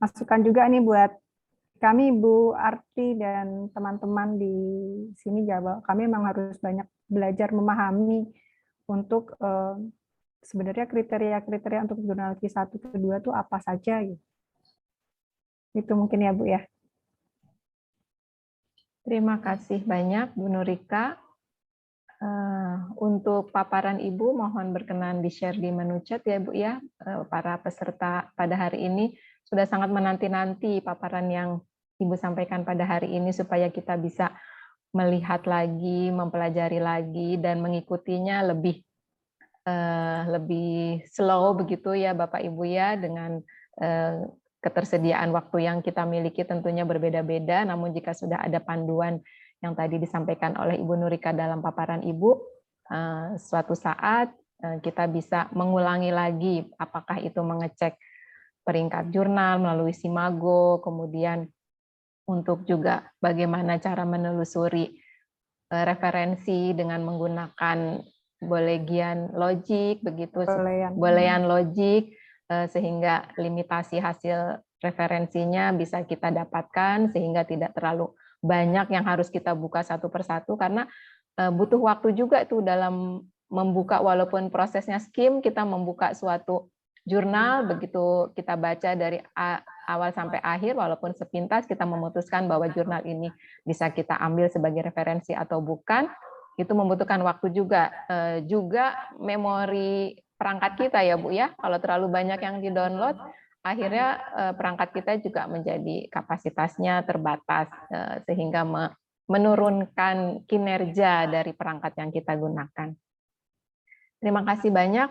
Masukan juga nih buat kami Bu Arti dan teman-teman di sini Jawa, kami memang harus banyak belajar memahami untuk sebenarnya kriteria-kriteria untuk jurnal Q1 Q2 itu apa saja gitu. Itu mungkin ya Bu ya. Terima kasih banyak Bu Nurika. Untuk paparan Ibu mohon berkenan di-share di menu chat ya Bu ya. Para peserta pada hari ini sudah sangat menanti-nanti paparan yang Ibu sampaikan pada hari ini supaya kita bisa melihat lagi, mempelajari lagi, dan mengikutinya lebih slow begitu ya Bapak Ibu ya, dengan ketersediaan waktu yang kita miliki tentunya berbeda-beda, namun jika sudah ada panduan yang tadi disampaikan oleh Ibu Nurika dalam paparan Ibu, suatu saat kita bisa mengulangi lagi, apakah itu mengecek peringkat jurnal melalui Simago, kemudian untuk juga bagaimana cara menelusuri referensi dengan menggunakan Boolean logic, begitu, Boolean logic, sehingga limitasi hasil referensinya bisa kita dapatkan, sehingga tidak terlalu banyak yang harus kita buka satu persatu, karena butuh waktu juga itu dalam membuka, walaupun prosesnya skim, kita membuka suatu jurnal, begitu kita baca dari awal sampai akhir, walaupun sepintas kita memutuskan bahwa jurnal ini bisa kita ambil sebagai referensi atau bukan, itu membutuhkan waktu juga. Juga memori perangkat kita ya Bu ya, kalau terlalu banyak yang di-download, akhirnya perangkat kita juga menjadi kapasitasnya terbatas, sehingga menurunkan kinerja dari perangkat yang kita gunakan. Terima kasih banyak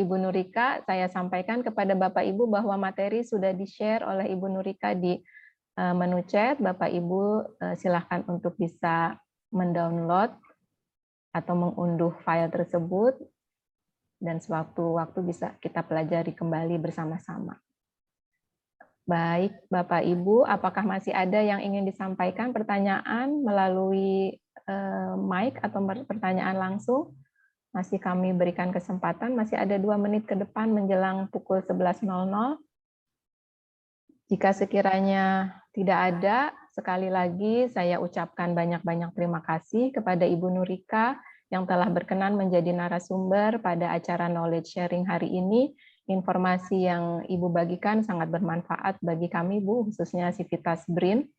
Ibu Nurika. Saya sampaikan kepada Bapak Ibu bahwa materi sudah di-share oleh Ibu Nurika di menu chat. Bapak Ibu silahkan untuk bisa mendownload atau mengunduh file tersebut, dan sewaktu-waktu bisa kita pelajari kembali bersama-sama. Baik, Bapak Ibu, apakah masih ada yang ingin disampaikan pertanyaan melalui mic atau pertanyaan langsung? Masih kami berikan kesempatan, masih ada 2 menit ke depan menjelang pukul 11.00. Jika sekiranya tidak ada, sekali lagi saya ucapkan banyak-banyak terima kasih kepada Ibu Nurika yang telah berkenan menjadi narasumber pada acara knowledge sharing hari ini. Informasi yang Ibu bagikan sangat bermanfaat bagi kami, Bu, khususnya Sivitas BRIN.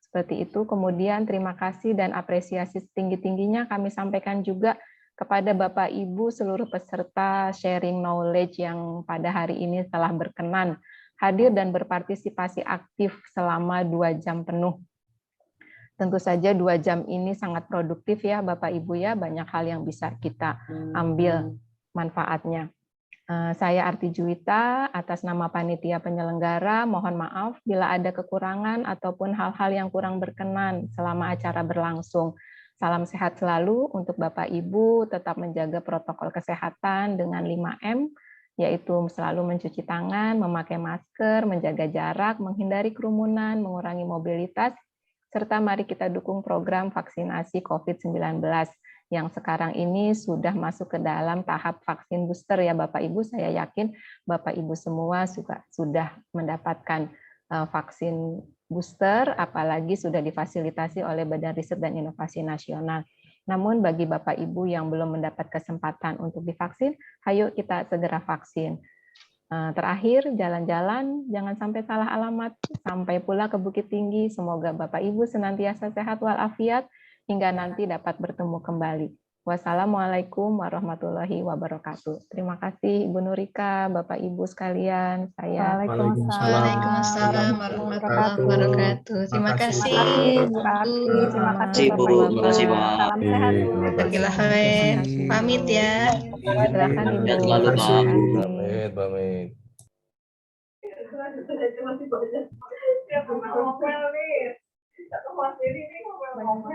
Seperti itu. Kemudian terima kasih dan apresiasi setinggi-tingginya kami sampaikan juga kepada Bapak Ibu seluruh peserta sharing knowledge yang pada hari ini telah berkenan hadir dan berpartisipasi aktif selama 2 jam penuh. Tentu saja 2 jam ini sangat produktif ya Bapak Ibu ya, banyak hal yang bisa kita ambil manfaatnya. Saya Arti Juwita, atas nama panitia penyelenggara, mohon maaf bila ada kekurangan ataupun hal-hal yang kurang berkenan selama acara berlangsung. Salam sehat selalu untuk Bapak Ibu, tetap menjaga protokol kesehatan dengan 5M, yaitu selalu mencuci tangan, memakai masker, menjaga jarak, menghindari kerumunan, mengurangi mobilitas, serta mari kita dukung program vaksinasi COVID-19 yang sekarang ini sudah masuk ke dalam tahap vaksin booster ya Bapak Ibu. Saya yakin Bapak Ibu semua sudah mendapatkan vaksin booster, apalagi sudah difasilitasi oleh Badan Riset dan Inovasi Nasional. Namun bagi Bapak Ibu yang belum mendapat kesempatan untuk divaksin, ayo kita segera vaksin. Terakhir, jalan-jalan, jangan sampai salah alamat, sampai pula ke Bukit Tinggi. Semoga Bapak Ibu senantiasa sehat walafiat, hingga nanti dapat bertemu kembali. Wassalamualaikum warahmatullahi wabarakatuh. Terima kasih Ibu Nurika, Bapak Ibu sekalian. Saya Waalaikumsalam warahmatullahi wabarakatuh. Terima kasih Bu Arti, terima kasih Bu. Bapak Ibu. Terima kasih, Bu. Salam sehat Bu. Baiklah, pamit ya. Silakan Ibu. Terima kasih, pamit. Masih banyak.